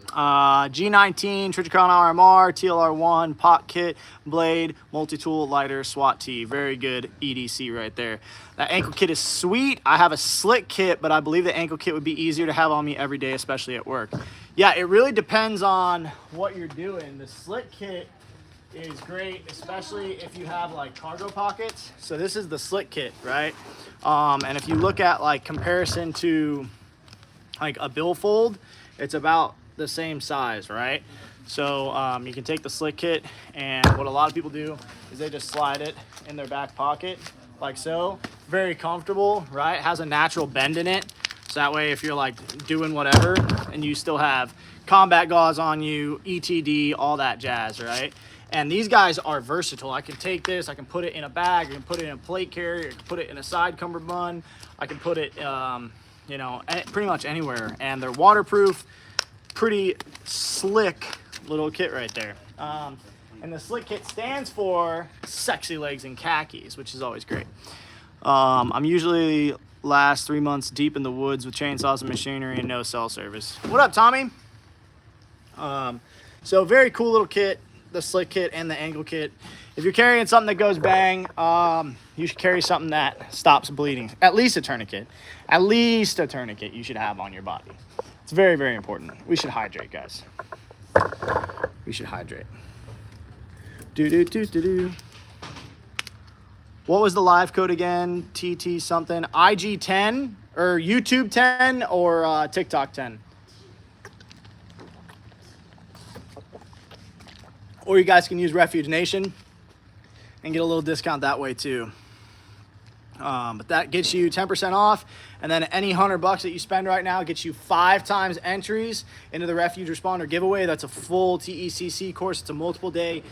Speaker 1: G19, Trichicon RMR, TLR1, pot kit, blade, multi-tool, lighter, SWAT tee. Very good EDC right there. That ankle kit is sweet. I have a slick kit, but I believe the ankle kit would be easier to have on me every day, especially at work. Yeah, it really depends on what you're doing. The slick kit is great, especially if you have like cargo pockets. So this is the slick kit, right? And if you look at like comparison to like a billfold, it's about the same size, right? So you can take the slick kit, and what a lot of people do is they just slide it in their back pocket like so. Very comfortable, right? Has a natural bend in it, so that way if you're like doing whatever and you still have combat gauze on you, ETD, all that jazz, right? And these guys are versatile. I can take this, I can put it in a bag, I can put it in a plate carrier, I can put it in a side cummerbund, I can put it you know, pretty much anywhere, and they're waterproof. Pretty slick little kit right there. And the slick kit stands for sexy legs and khakis, which is always great. I'm usually last 3 months deep in the woods with chainsaws and machinery and no cell service. What up, Tommy? So very cool little kit, the slick kit and the ankle kit. If you're carrying something that goes bang, you should carry something that stops bleeding. At least a tourniquet. At least a tourniquet you should have on your body. It's very, very important. We should hydrate, guys. We should hydrate. Do. What was the live code again? TT something. IG 10 or YouTube 10 or TikTok 10. Or you guys can use Refuge Nation and get a little discount that way too. But that gets you 10% off, and then any $100 that you spend right now gets you 5 times entries into the Refuge Responder giveaway. That's a full TECC course. It's a multiple day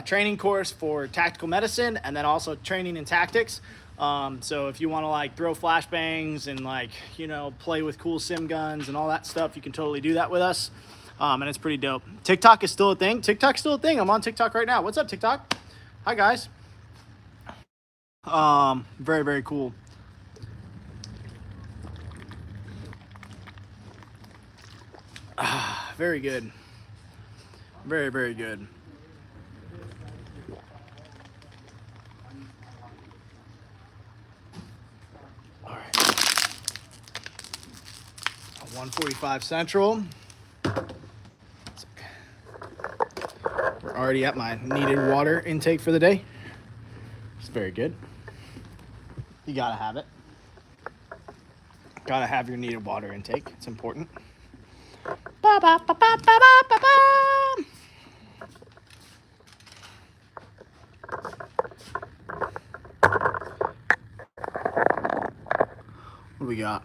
Speaker 1: training course for tactical medicine, and then also training in tactics. So if you want to like throw flashbangs and like, you know, play with cool sim guns and all that stuff, you can totally do that with us. And it's pretty dope. TikTok is still a thing. TikTok's still a thing. I'm on TikTok right now. What's up, TikTok? Hi, guys. Very, very cool. Very good. Very, very good. All right. 1:45 Central. We're already at my needed water intake for the day. It's very good. You gotta have it. Gotta have your needed water intake. It's important. Ba, ba, ba, ba, ba, ba, ba, ba. What do we got?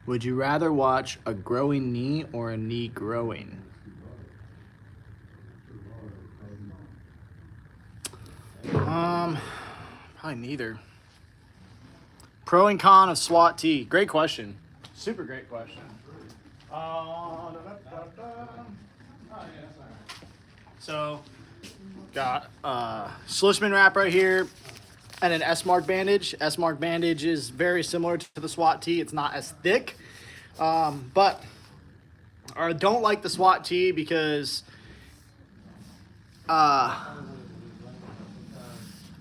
Speaker 1: Would you rather watch a growing knee or a knee growing? Probably neither. Pro and con of SWAT T. Great question. Super great question. So, got Schlichman wrap right here and an S-Mark bandage. S-Mark bandage is very similar to the SWAT T. It's not as thick, but I don't like the SWAT T because I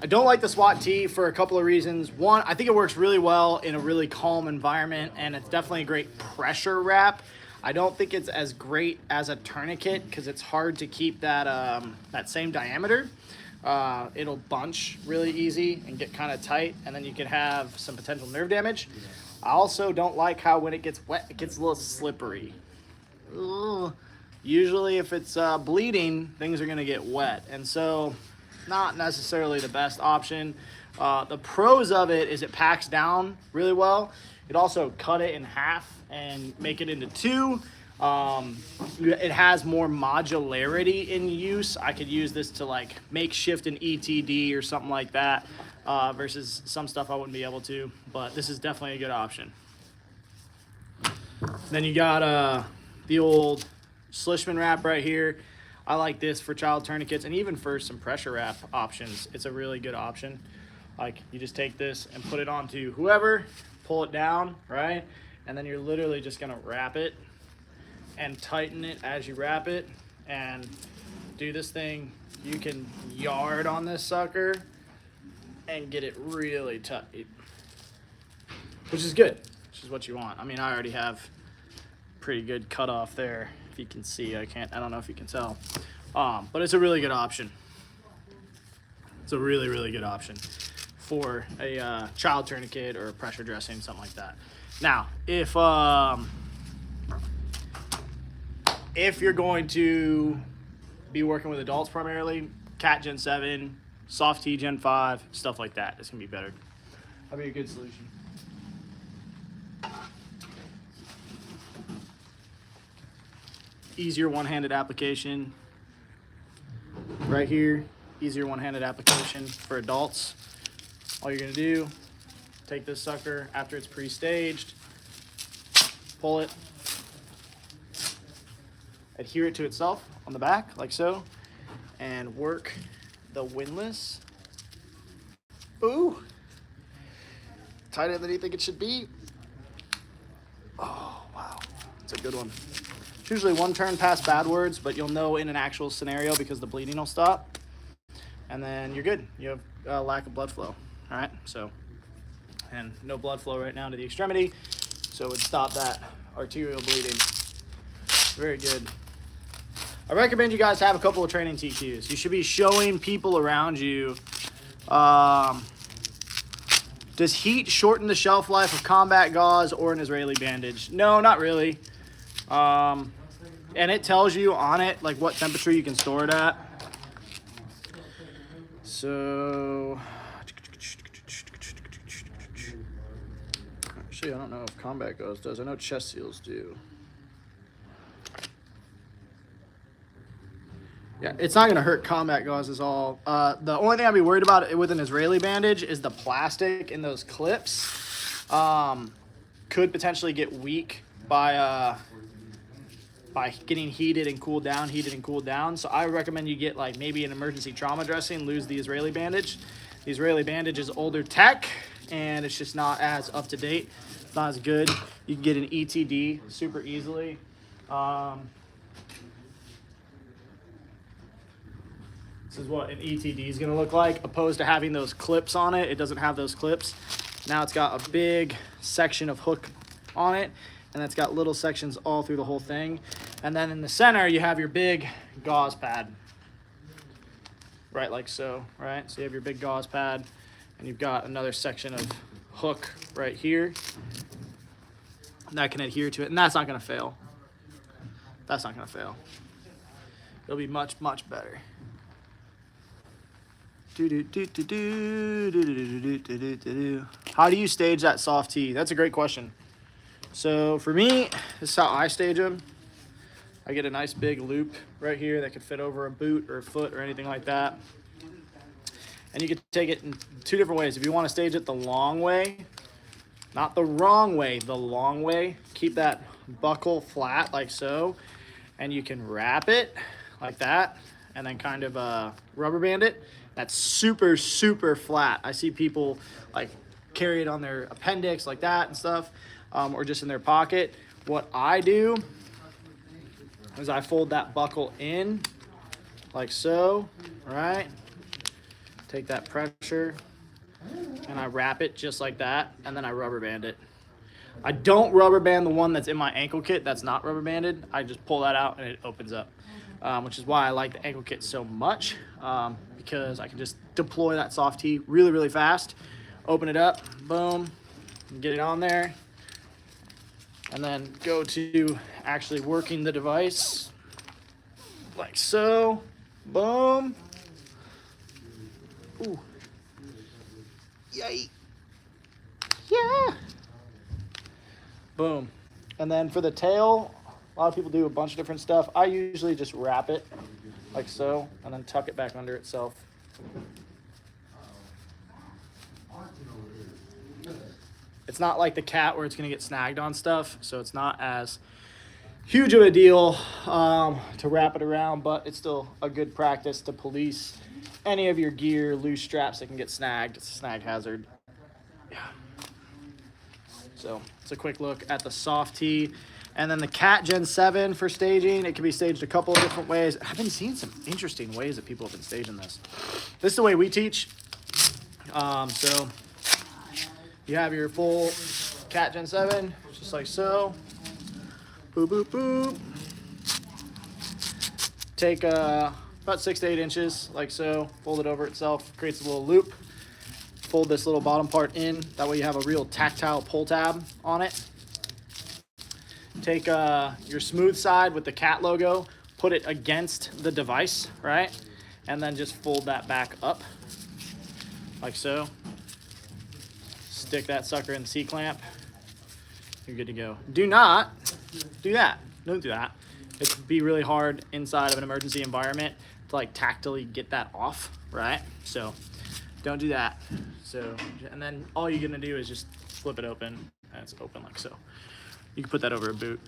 Speaker 1: don't like the SWAT T for a couple of reasons. One, I think it works really well in a really calm environment, and it's definitely a great pressure wrap. I don't think it's as great as a tourniquet because it's hard to keep that that same diameter. It'll bunch really easy and get kind of tight, and then you can have some potential nerve damage. I also don't like how when it gets wet, it gets a little slippery. Ugh. Usually if it's bleeding, things are gonna get wet, and so not necessarily the best option. The pros of it is it packs down really well. It also cut it in half and make it into two. It has more modularity in use. I could use this to like makeshift an ETD or something like that versus some stuff I wouldn't be able to, but this is definitely a good option. Then you got the old Schlichman wrap right here. I like this for child tourniquets and even for some pressure wrap options. It's a really good option. Like you just take this and put it onto whoever, pull it down, right? And then you're literally just gonna wrap it and tighten it as you wrap it and do this thing. You can yard on this sucker and get it really tight, which is good, which is what you want. I mean, I already have pretty good cutoff there. If you can see, I don't know if you can tell, but it's a really good option. It's a really, really good option for a child tourniquet or a pressure dressing, something like that. Now, if you're going to be working with adults primarily, Cat Gen 7, Soft T Gen 5, stuff like that, it's gonna be better. That'd be a good solution. Easier one-handed application right here. Easier one-handed application for adults. All you're gonna do, take this sucker after it's pre-staged, pull it, adhere it to itself on the back like so, and work the windlass. Ooh, tighter than you think it should be. Oh wow, it's a good one. It's usually one turn past bad words, but you'll know in an actual scenario because the bleeding will stop. And then you're good. You have a lack of blood flow. All right, so, and no blood flow right now to the extremity, so it would stop that arterial bleeding. Very good. I recommend you guys have a couple of training TQs. You should be showing people around you. Does heat shorten the shelf life of combat gauze or an Israeli bandage? No, not really. And it tells you on it like what temperature you can store it at. So actually, I don't know if combat gauze does. I know chest seals do. Yeah, it's not gonna hurt combat gauze at all. The only thing I'd be worried about with an Israeli bandage is the plastic in those clips. Could potentially get weak by getting heated and cooled down. So I recommend you get like maybe an emergency trauma dressing, lose the Israeli bandage. The Israeli bandage is older tech, and it's just not as up to date. It's not as good. You can get an ETD super easily. This is what an ETD is going to look like, opposed to having those clips on it. It doesn't have those clips. Now it's got a big section of hook on it, and it's got little sections all through the whole thing. And then in the center, you have your big gauze pad, right, like so, right? So you have your big gauze pad, and you've got another section of hook right here that can adhere to it, and that's not going to fail. That's not going to fail. It'll be much, much better. How do you stage that soft tee? That's a great question. So for me, this is how I stage them. I get a nice big loop right here that could fit over a boot or a foot or anything like that. And you can take it in two different ways. If you want to stage it the long way, not the wrong way, the long way, keep that buckle flat like so, and you can wrap it like that and then kind of rubber band it. That's super, super flat. I see people like carry it on their appendix like that and stuff, or just in their pocket. What I do is I fold that buckle in like so, right? Take that pressure and I wrap it just like that, and then I rubber band it. I don't rubber band the one that's in my ankle kit that's not rubber banded. I just pull that out and it opens up, which is why I like the ankle kit so much, because I can just deploy that soft tee really, really fast, open it up, boom, get it on there, and then go to actually working the device like so, boom. Ooh. Yay. Yeah. Boom. And then for the tail, a lot of people do a bunch of different stuff. I usually just wrap it like so and then tuck it back under itself. It's not like the cat where it's going to get snagged on stuff, so it's not as huge of a deal to wrap it around, but it's still a good practice to police any of your gear, loose straps that can get snagged. It's a snag hazard. Yeah. So it's a quick look at the soft tee. And then the Cat Gen 7 for staging. It can be staged a couple of different ways. I've been seeing some interesting ways that people have been staging this. This is the way we teach. So you have your full Cat Gen 7, just like so. Boop, boop, boop. Take about 6 to 8 inches, like so. Fold it over itself, creates a little loop. Fold this little bottom part in. That way you have a real tactile pull tab on it. Take your smooth side with the cat logo, put it against the device, right? And then just fold that back up, like so. Stick that sucker in the C-clamp. You're good to go. Do not do that. Don't do that. It'd be really hard inside of an emergency environment to like tactily get that off, right? So don't do that. So, and then all you're gonna do is just flip it open, and it's open like so. You can put that over a boot.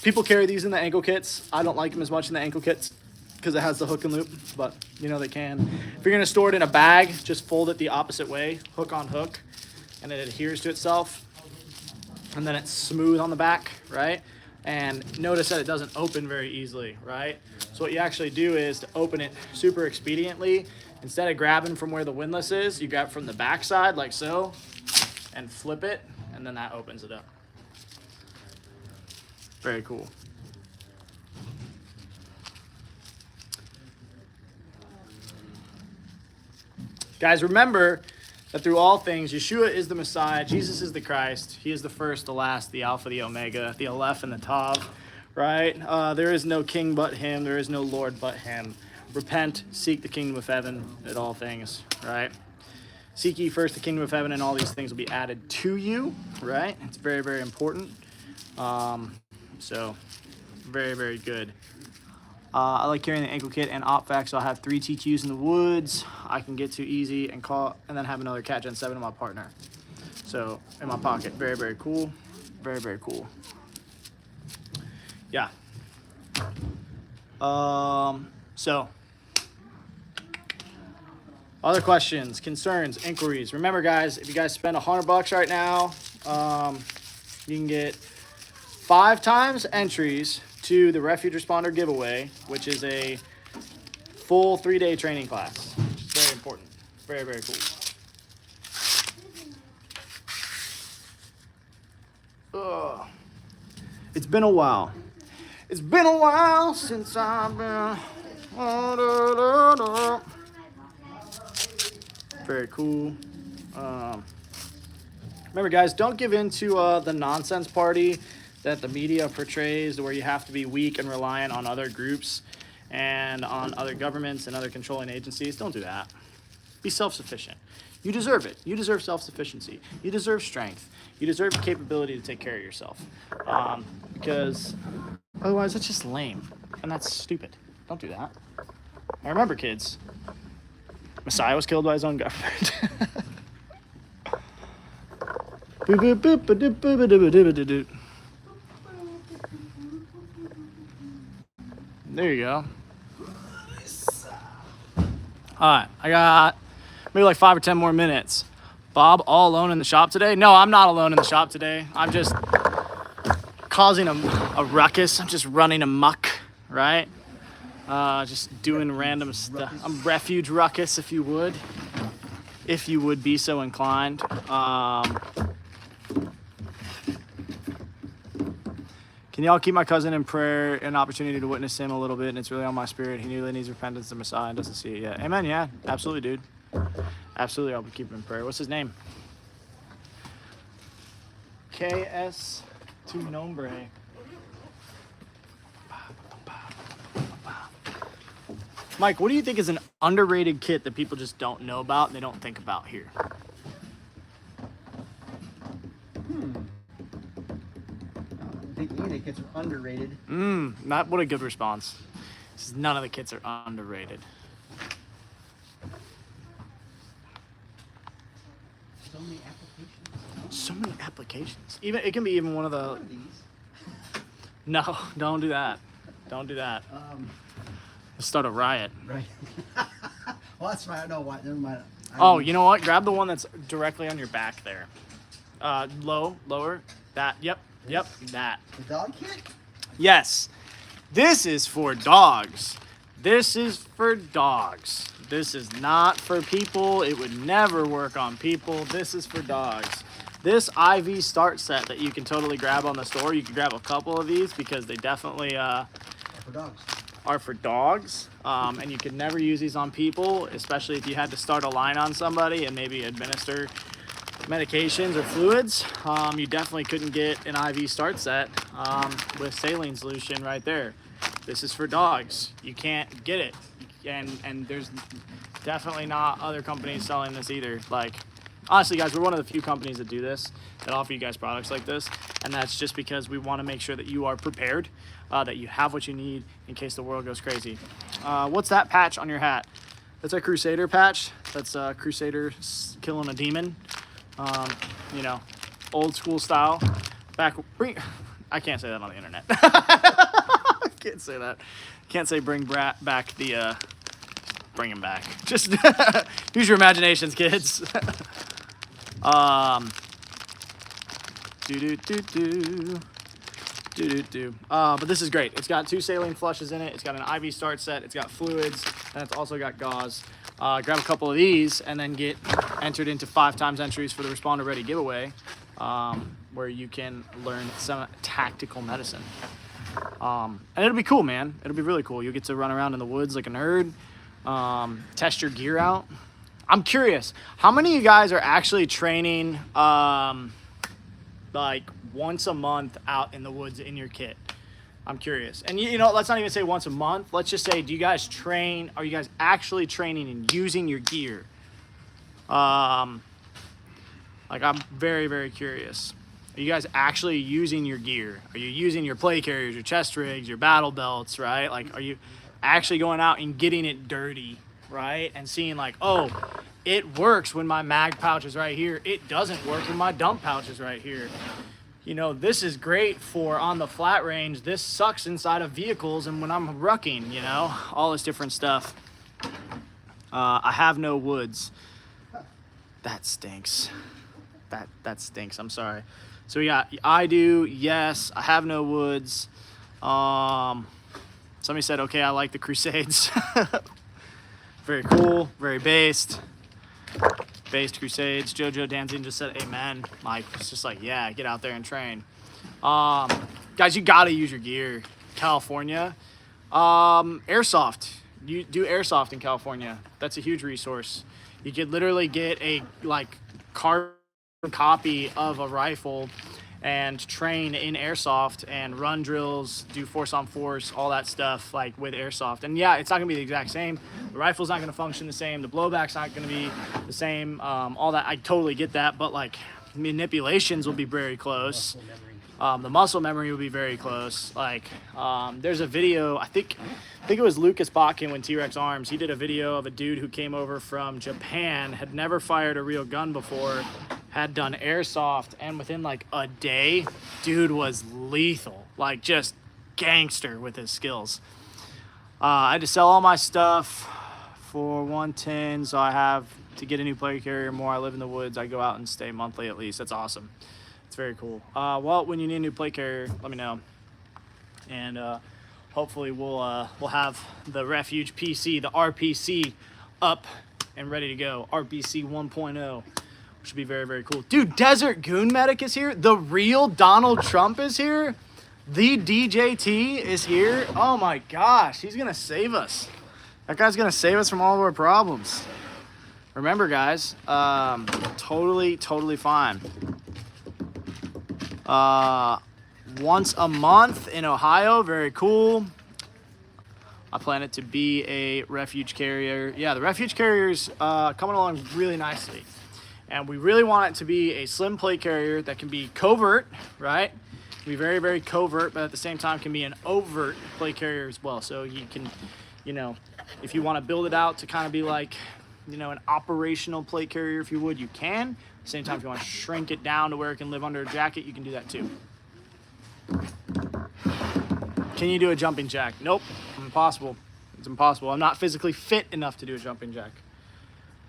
Speaker 1: People carry these in the ankle kits. I don't like them as much in the ankle kits because it has the hook and loop, but you know they can. If you're gonna store it in a bag, just fold it the opposite way, hook on hook, and it adheres to itself. And then it's smooth on the back, right? And notice that it doesn't open very easily, right? So what you actually do is to open it super expediently, instead of grabbing from where the windlass is, you grab from the back side like so and flip it, and then that opens it up. Very cool. Guys, remember that through all things, Yeshua is the Messiah, Jesus is the Christ, he is the first, the last, the Alpha, the Omega, the Aleph, and the Tav, right? There is no king but him, there is no Lord but him. Repent, seek the kingdom of heaven at all things, right? Seek ye first the kingdom of heaven, and all these things will be added to you, right? It's very, very important. So, very, very good. I like carrying the ankle kit and Ifac, so I have 3 TQs in the woods I can get to easy and call, and then have another Cat Gen 7 in my partner. So, in my pocket. Very, very cool. Very, very cool. Yeah. So, Other questions, concerns, inquiries. Remember, guys, if you guys spend $100 right now, you can get 5 times entries to the Refuge Responder giveaway, which is a full 3-day training class. Very important. Very, very cool. Ugh. It's been a while. It's been a while since I've been. Very cool. Remember, guys, don't give in to the nonsense party that the media portrays, where you have to be weak and reliant on other groups and on other governments and other controlling agencies. Don't do that. Be self-sufficient. You deserve it. You deserve self-sufficiency. You deserve strength. You deserve the capability to take care of yourself. Because otherwise, it's just lame. And that's stupid. Don't do that. And remember, kids, Messiah was killed by his own government. There you go. Alright, I got maybe like 5 or 10 more minutes. Bob, all alone in the shop today? No, I'm not alone in the shop today. I'm just causing a ruckus. I'm just running amok, right? Just doing random stuff. I'm refuge ruckus, if you would be so inclined. Can y'all keep my cousin in prayer, an opportunity to witness him a little bit, and it's really on my spirit. He really needs repentance to Messiah and doesn't see it yet. Amen, yeah, absolutely, dude. Absolutely, I'll keep him in prayer. What's his name? KS Tu Nombre. Mike, what do you think is an underrated kit that people just don't know about and they don't think about here?
Speaker 2: I think any of the kits are underrated.
Speaker 1: Not what a good response. None of the kits are underrated.
Speaker 2: So many applications.
Speaker 1: So many applications. Even it can be even one of the. No, don't do that. Don't do that. Start a riot.
Speaker 2: Right. Well, that's right. I know why. Never mind.
Speaker 1: Oh, you know what? Grab the one that's directly on your back there. Lower. That. Yep. That.
Speaker 2: The dog kit?
Speaker 1: Yes. This is for dogs. This is for dogs. This is not for people. It would never work on people. This is for dogs. This IV start set that you can totally grab on the store. You can grab a couple of these because they definitely
Speaker 2: For dogs.
Speaker 1: are for dogs. And you can never use these on people, especially if you had to start a line on somebody and maybe administer medications or fluids. You definitely couldn't get an IV start set with saline solution right there. This is for dogs. You can't get it, and there's definitely not other companies selling this either. Like, honestly, guys, we're one of the few companies that do this, that offer you guys products like this, and that's just because we want to make sure that you are prepared, that you have what you need in case the world goes crazy. What's that patch on your hat? That's a Crusader patch. That's a Crusader killing a demon. You know, old school style. I can't say that on the internet. I can't say that. Can't say bring back the, bring him back. Just use your imaginations, kids. But this is great. It's got 2 saline flushes in it. It's got an IV start set. It's got fluids, and it's also got gauze. Grab a couple of these and then get entered into 5 times entries for the Responder Ready giveaway, where you can learn some tactical medicine. And it'll be cool, man. It'll be really cool. You'll get to run around in the woods like a nerd, test your gear out. I'm curious, how many of you guys are actually training like once a month out in the woods in your kit? I'm curious. And you know, let's not even say once a month. Let's just say, do you guys train? Are you guys actually training and using your gear? Like, I'm very, very curious. Are you guys actually using your gear? Are you using your play carriers, your chest rigs, your battle belts, right? Like, are you actually going out and getting it dirty, right? And seeing like, oh, it works when my mag pouch is right here. It doesn't work when my dump pouch is right here. You know, this is great for on the flat range. This sucks inside of vehicles and when I'm rucking, you know, all this different stuff. I have no woods. That stinks. That stinks. I'm sorry. So we got I do, yes, I have no woods. Somebody said, okay, I like the Crusades. Very cool, very based. Based Crusades. Jojo Danzin just said amen. Like, it's just like, yeah, get out there and train. Guys, you gotta use your gear. California. Airsoft. You do airsoft in California. That's a huge resource. You could literally get a like carbon copy of a rifle and train in airsoft and run drills, do force on force, all that stuff like with airsoft. And yeah, it's not gonna be the exact same. The rifle's not gonna function the same. The blowback's not gonna be the same. All that, I totally get that, but like manipulations will be very close. The muscle memory will be very close. Like, there's a video, I think it was Lucas Botkin when T-Rex Arms. He did a video of a dude who came over from Japan, had never fired a real gun before, had done airsoft, and within like a day, dude was lethal. Like, just gangster with his skills. I had to sell all my stuff for 110, so I have to get a new plate carrier more. I live in the woods. I go out and stay monthly at least. That's awesome. It's very cool. Well, when you need a new plate carrier, let me know. And hopefully we'll have the Refuge PC, the RPC, up and ready to go. RPC 1.0, which would be very, very cool. Dude, Desert Goon Medic is here. The real Donald Trump is here. The DJT is here. Oh my gosh, he's gonna save us. That guy's gonna save us from all of our problems. Remember, guys, totally fine. Once a month in Ohio, very cool. I plan it to be a refuge carrier. Yeah, the refuge carrier's coming along really nicely. And we really want it to be a slim plate carrier that can be covert, right? Be very, very covert, but at the same time can be an overt plate carrier as well. So you can, you know, if you want to build it out to kind of be like, you know, an operational plate carrier, if you would, you can. At the same time, if you want to shrink it down to where it can live under a jacket, you can do that too. Can you do a jumping jack? Nope, impossible. It's impossible. I'm not physically fit enough to do a jumping jack.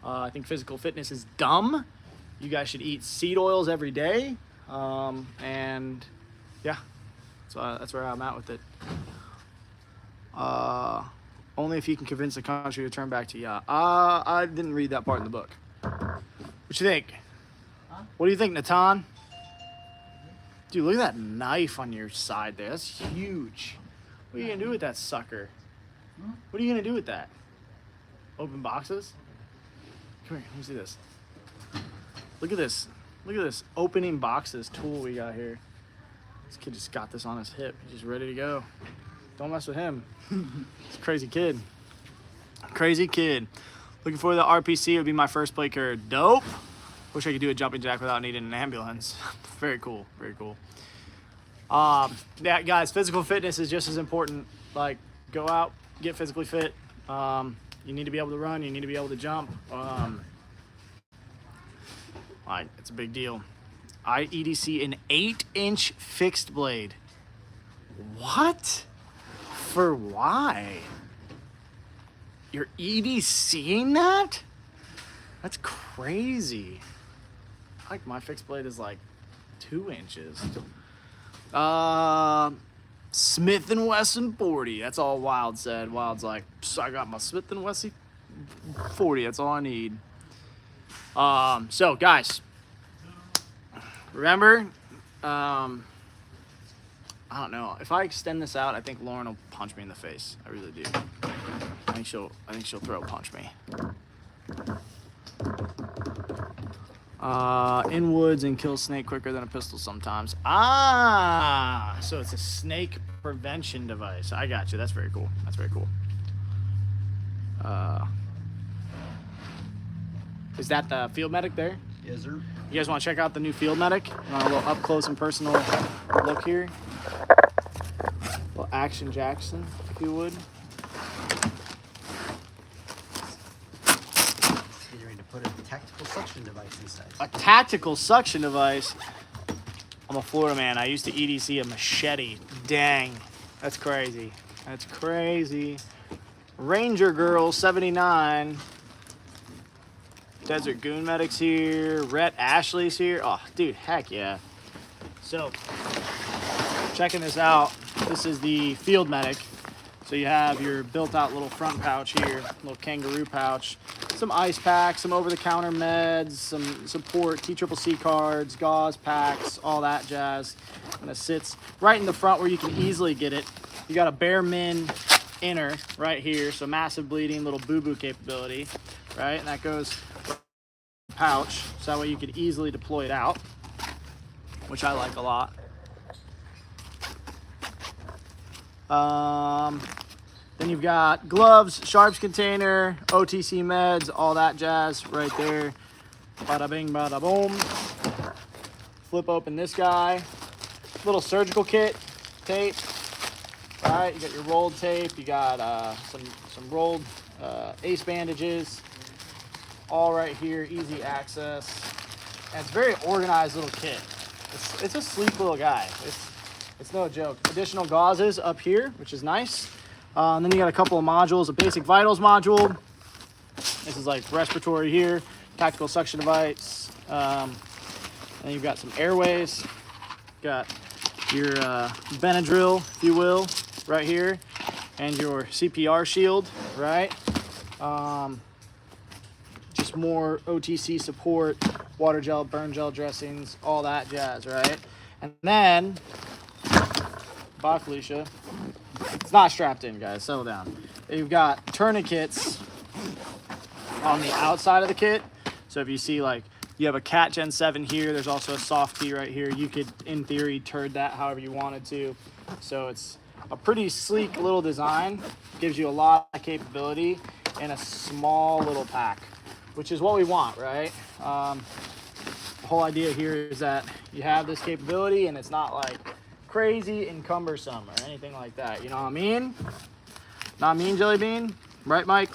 Speaker 1: I think physical fitness is dumb. You guys should eat seed oils every day. And yeah, so that's where I'm at with it. Only if you can convince the country to turn back to yeah. I didn't read that part in the book. What you think? Huh? What do you think, Natan? Dude, look at that knife on your side there. That's huge. What are you gonna do with that sucker? What are you gonna do with that? Open boxes? Come here, let me see this. Look at this. Look at this opening boxes tool we got here. This kid just got this on his hip. He's just ready to go. Don't mess with him. He's a crazy kid. Crazy kid. Looking for the RPC. It would be my first plate carrier. Dope. Wish I could do a jumping jack without needing an ambulance. Very cool. Very cool. Yeah, guys, physical fitness is just as important. Like, go out, get physically fit. You need to be able to run. You need to be able to jump. Like, it's a big deal. I EDC an 8-inch fixed blade. What? For why? You're EDCing that? That's crazy. Like, my fixed blade is like 2 inches. Smith & Wesson 40. That's all Wild said. Wild's like, I got my Smith & Wesson 40. That's all I need. So guys, remember, I don't know. If I extend this out, I think Lauren will punch me in the face. I really do. I think she'll throw punch me. In woods and kill snake quicker than a pistol sometimes. So it's a snake prevention device. I got you. That's very cool. That's very cool. Is that the Field Medic there?
Speaker 2: Yes, sir.
Speaker 1: You guys want to check out the new Field Medic? A little up close and personal look here. A little Action Jackson, if you would.
Speaker 2: You're ready to put a tactical suction device inside.
Speaker 1: A tactical suction device. I'm a Florida man. I used to EDC a machete. Dang. That's crazy. That's crazy. Ranger Girl 79. Desert Goon Medic's here. Rhett Ashley's here. Oh, dude, heck yeah. So, checking this out. This is the Field Medic. So you have your built-out little front pouch here, little kangaroo pouch, some ice packs, some over-the-counter meds, some support, TCCC cards, gauze packs, all that jazz. And it sits right in the front where you can easily get it. You got a bare min inner right here, so massive bleeding, little boo-boo capability, right? And that goes pouch, so that way you could easily deploy it out, which I like a lot. Then you've got gloves, sharps container, OTC meds, all that jazz right there. Bada bing, bada boom. Flip open this guy. Little surgical kit, tape. All right, you got your rolled tape. You got some rolled ace bandages. All right here, easy access. And it's a very organized little kit. It's a sleek little guy. It's no joke. Additional gauzes up here, which is nice. And then you got a couple of modules, a basic vitals module. This is like respiratory here, tactical suction device. And you've got some airways. Got your Benadryl, if you will, right here. And your CPR shield, right? Just more OTC support, water gel, burn gel dressings, all that jazz, right? And then, bye Felicia. It's not strapped in, guys, settle down. You've got tourniquets on the outside of the kit. So if you see like, you have a Cat Gen 7 here, there's also a soft key right here. You could, in theory, turd that however you wanted to. So it's a pretty sleek little design. Gives you a lot of capability in a small little pack, which is what we want, right? The whole idea here is that you have this capability and it's not like crazy and cumbersome or anything like that. You know what I mean? Not mean, Jelly Bean? Right, Mike?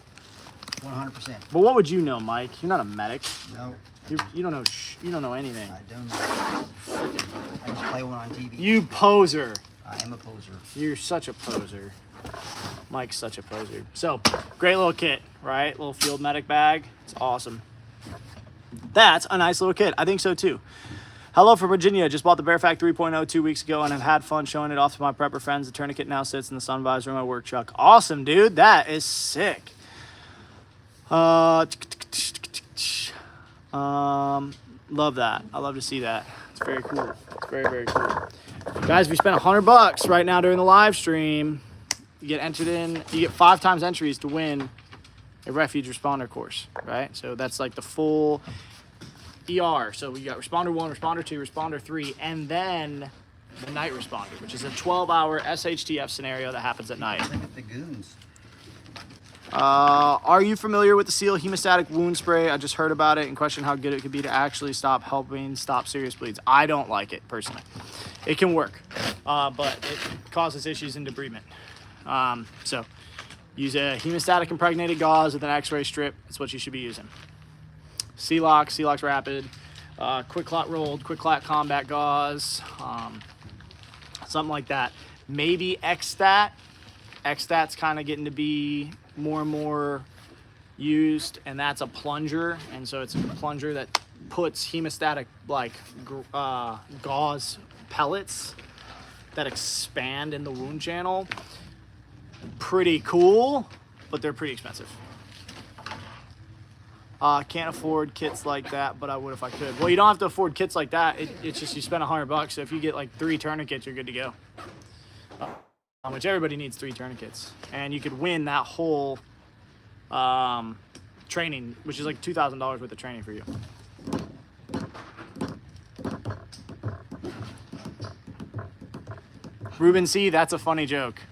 Speaker 2: 100%.
Speaker 1: But what would you know, Mike? You're not a medic.
Speaker 2: No,
Speaker 1: You don't know. You don't know anything.
Speaker 2: I don't know. I just play one on TV.
Speaker 1: You poser.
Speaker 2: I am a poser.
Speaker 1: You're such a poser. Mike's such a poser. So, great little kit, right? Little field medic bag. It's awesome. That's a nice little kit. I think so too. Hello from Virginia. Just bought the Bearfac 3.0 2 weeks ago and have had fun showing it off to my prepper friends. The tourniquet now sits in the sun visor of my work truck. Awesome, dude. That is sick. Love that. I love to see that. It's very cool. It's very, very cool. Guys, if you spend $100 right now during the live stream, you get entered in. You get 5 times entries to win a Refuge Responder course, right? So that's like the full ER. So we got Responder 1, Responder 2, Responder 3, and then the Night Responder, which is a 12-hour SHTF scenario that happens at night.
Speaker 2: Look at the goons.
Speaker 1: Are you familiar with the SEAL hemostatic wound spray? I just heard about it and questioned how good it could be to actually stop serious bleeds. I don't like it personally. It can work, but it causes issues in debridement. So use a hemostatic impregnated gauze with an X-ray strip. It's what you should be using. C-Lox Rapid, Quick Clot Rolled, Quick Clot Combat Gauze, something like that. Maybe X-Stat. X-Stat's kind of getting to be more and more used, and that's a plunger, and so it's a plunger that puts hemostatic like gauze pellets that expand in the wound channel. Pretty cool, but they're pretty expensive. Can't afford kits like that, but I would if I could. Well, you don't have to afford kits like that. It's just you spend $100, so if you get like 3 tourniquets, you're good to go. Which everybody needs 3 tourniquets, and you could win that whole training, which is like $2,000 worth of training for you. Ruben C, that's a funny joke.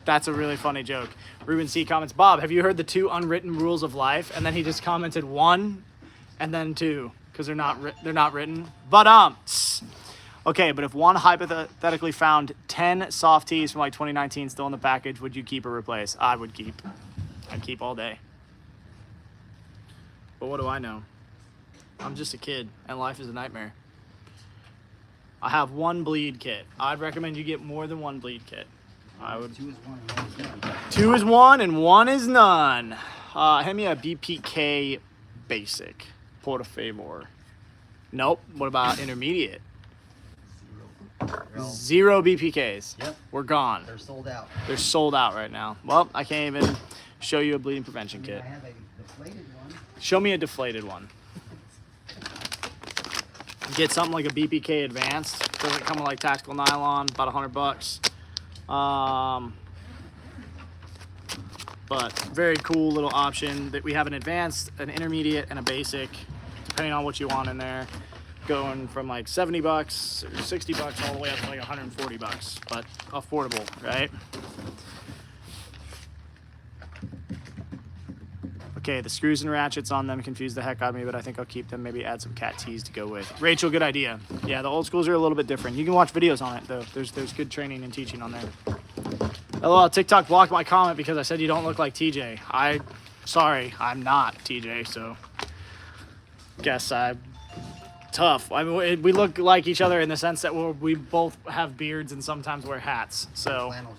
Speaker 1: That's a really funny joke. Ruben C comments, Bob, have you heard the 2 unwritten rules of life? And then he just commented 1 and then 2 because they're not written. But okay, but if one hypothetically found 10 soft tees from like 2019 still in the package, would you keep or replace? I would keep. I'd keep all day. But what do I know? I'm just a kid, and life is a nightmare. I have 1 bleed kit. I'd recommend you get more than 1 bleed kit. I would.
Speaker 2: 2 is 1 and 1 is none.
Speaker 1: 2 is 1 and 1 is none. Hand me a BPK basic? Por favor. Nope. What about intermediate?
Speaker 2: They're all-
Speaker 1: 0 BPKs.
Speaker 2: Yep.
Speaker 1: We're gone.
Speaker 2: They're sold out.
Speaker 1: They're sold out right now. Well, I can't even show you a bleeding prevention
Speaker 2: I
Speaker 1: kit.
Speaker 2: have a deflated one.
Speaker 1: Show me a deflated one. Get something like a BPK Advanced. Doesn't come with like tactical nylon, about $100. But very cool little option that we have an advanced, an intermediate, and a basic, depending on what you want in there. Going from like $70 or $60 all the way up to like $140, but affordable, right? Okay, the screws and ratchets on them confuse the heck out of me, but I think I'll keep them. Maybe add some cat tees to go with. Rachel, good idea. Yeah, the old schools are a little bit different. You can watch videos on it though. There's good training and teaching on there. LOL, TikTok blocked my comment because I said you don't look like TJ. Sorry, I'm not TJ, so guess I'm tough. I mean, we look like each other in the sense that we both have beards and sometimes wear hats. So,
Speaker 2: Flannels.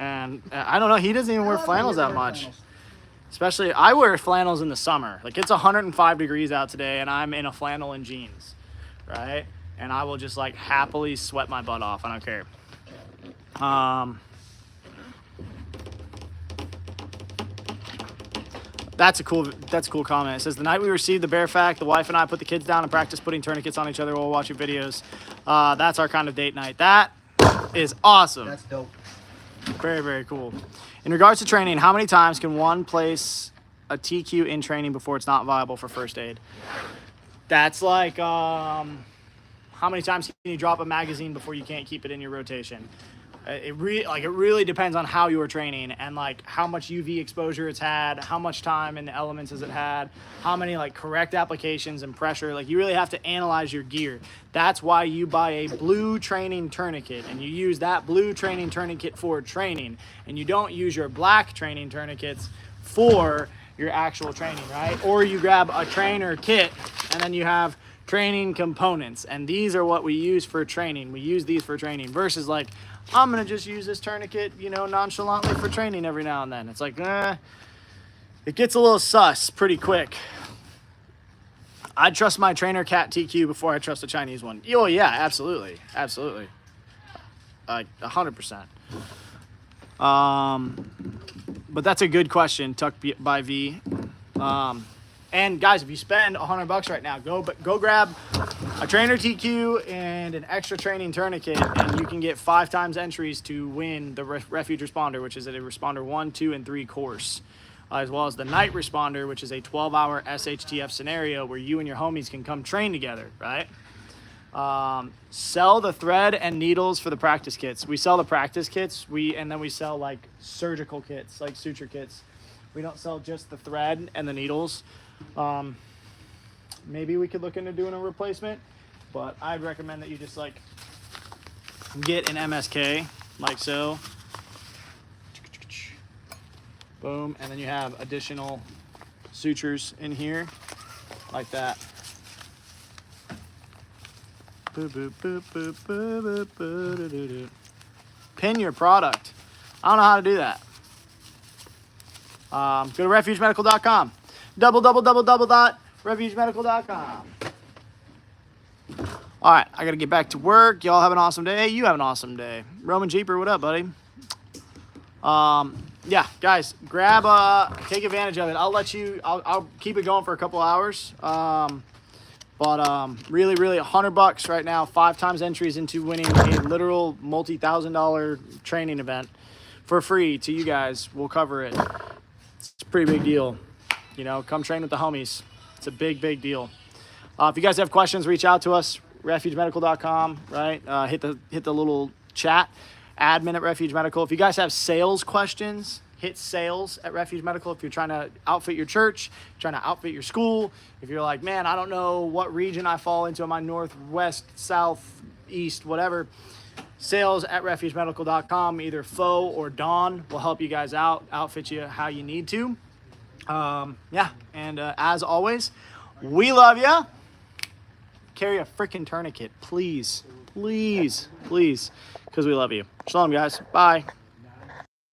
Speaker 1: and I don't know, he doesn't even wear
Speaker 2: Oh,
Speaker 1: flannels
Speaker 2: he doesn't
Speaker 1: that
Speaker 2: wear
Speaker 1: much.
Speaker 2: flannels.
Speaker 1: Especially, I wear flannels in the summer. Like, it's 105 degrees out today, and I'm in a flannel and jeans, right? And I will just, like, happily sweat my butt off. I don't care. That's a cool comment. It says, the night we received the bare fact, the wife and I put the kids down and practiced putting tourniquets on each other while watching videos. That's our kind of date night. That is awesome.
Speaker 2: That's dope.
Speaker 1: Very, very cool. In regards to training, how many times can one place a TQ in training before it's not viable for first aid? That's like, how many times can you drop a magazine before you can't keep it in your rotation? It really depends on how you were training and like how much UV exposure it's had, how much time in the elements has it had, how many like correct applications and pressure. Like, you really have to analyze your gear. That's why you buy a blue training tourniquet and you use that blue training tourniquet for training, and you don't use your black training tourniquets for your actual training, right? Or you grab a trainer kit and then you have training components, and these are what we use for training. We use these for training versus like, I'm gonna just use this tourniquet, you know, nonchalantly for training every now and then. It's like, it gets a little sus pretty quick. I'd trust my trainer cat TQ before I trust a Chinese one. Oh yeah, absolutely, absolutely, 100%. But that's a good question, Tuck by V. And guys, if you spend $100 right now, go grab a trainer TQ and an extra training tourniquet, and you can get 5 times entries to win the Refuge Responder, which is a Responder 1, 2, and 3 course, as well as the Night Responder, which is a 12-hour SHTF scenario where you and your homies can come train together, right? Sell the thread and needles for the practice kits. We sell the practice kits, and then we sell like surgical kits, like suture kits. We don't sell just the thread and the needles. Maybe we could look into doing a replacement, but I'd recommend that you just like get an MSK like so. Boom, and then you have additional sutures in here like that. Boop, boop, boop, boop, boop, boop, boop, doo, doo, doo. Pin your product. I don't know how to do that. Go to refugemedical.com. refugemedical.com. All right, I got to get back to work. Y'all have an awesome day. You have an awesome day. Roman Jeeper, what up, buddy? Yeah, guys, take advantage of it. I'll keep it going for a couple hours. Really, $100 right now, 5 times entries into winning a literal multi-$1,000 training event for free to you guys. We'll cover it. It's a pretty big deal. You know, come train with the homies. It's a big, big deal. If you guys have questions, reach out to us, refugemedical.com, right? Hit the little chat, admin at Refuge Medical. If you guys have sales questions, hit sales at Refuge Medical. If you're trying to outfit your church, trying to outfit your school, if you're like, man, I don't know what region I fall into, am I northwest, south, east, whatever, sales at refugemedical.com. Either Fo or Dawn will help you guys out, outfit you how you need to. Yeah, and as always, we love you. Carry a freaking tourniquet, please, please, please, because we love you. Shalom, guys. Bye.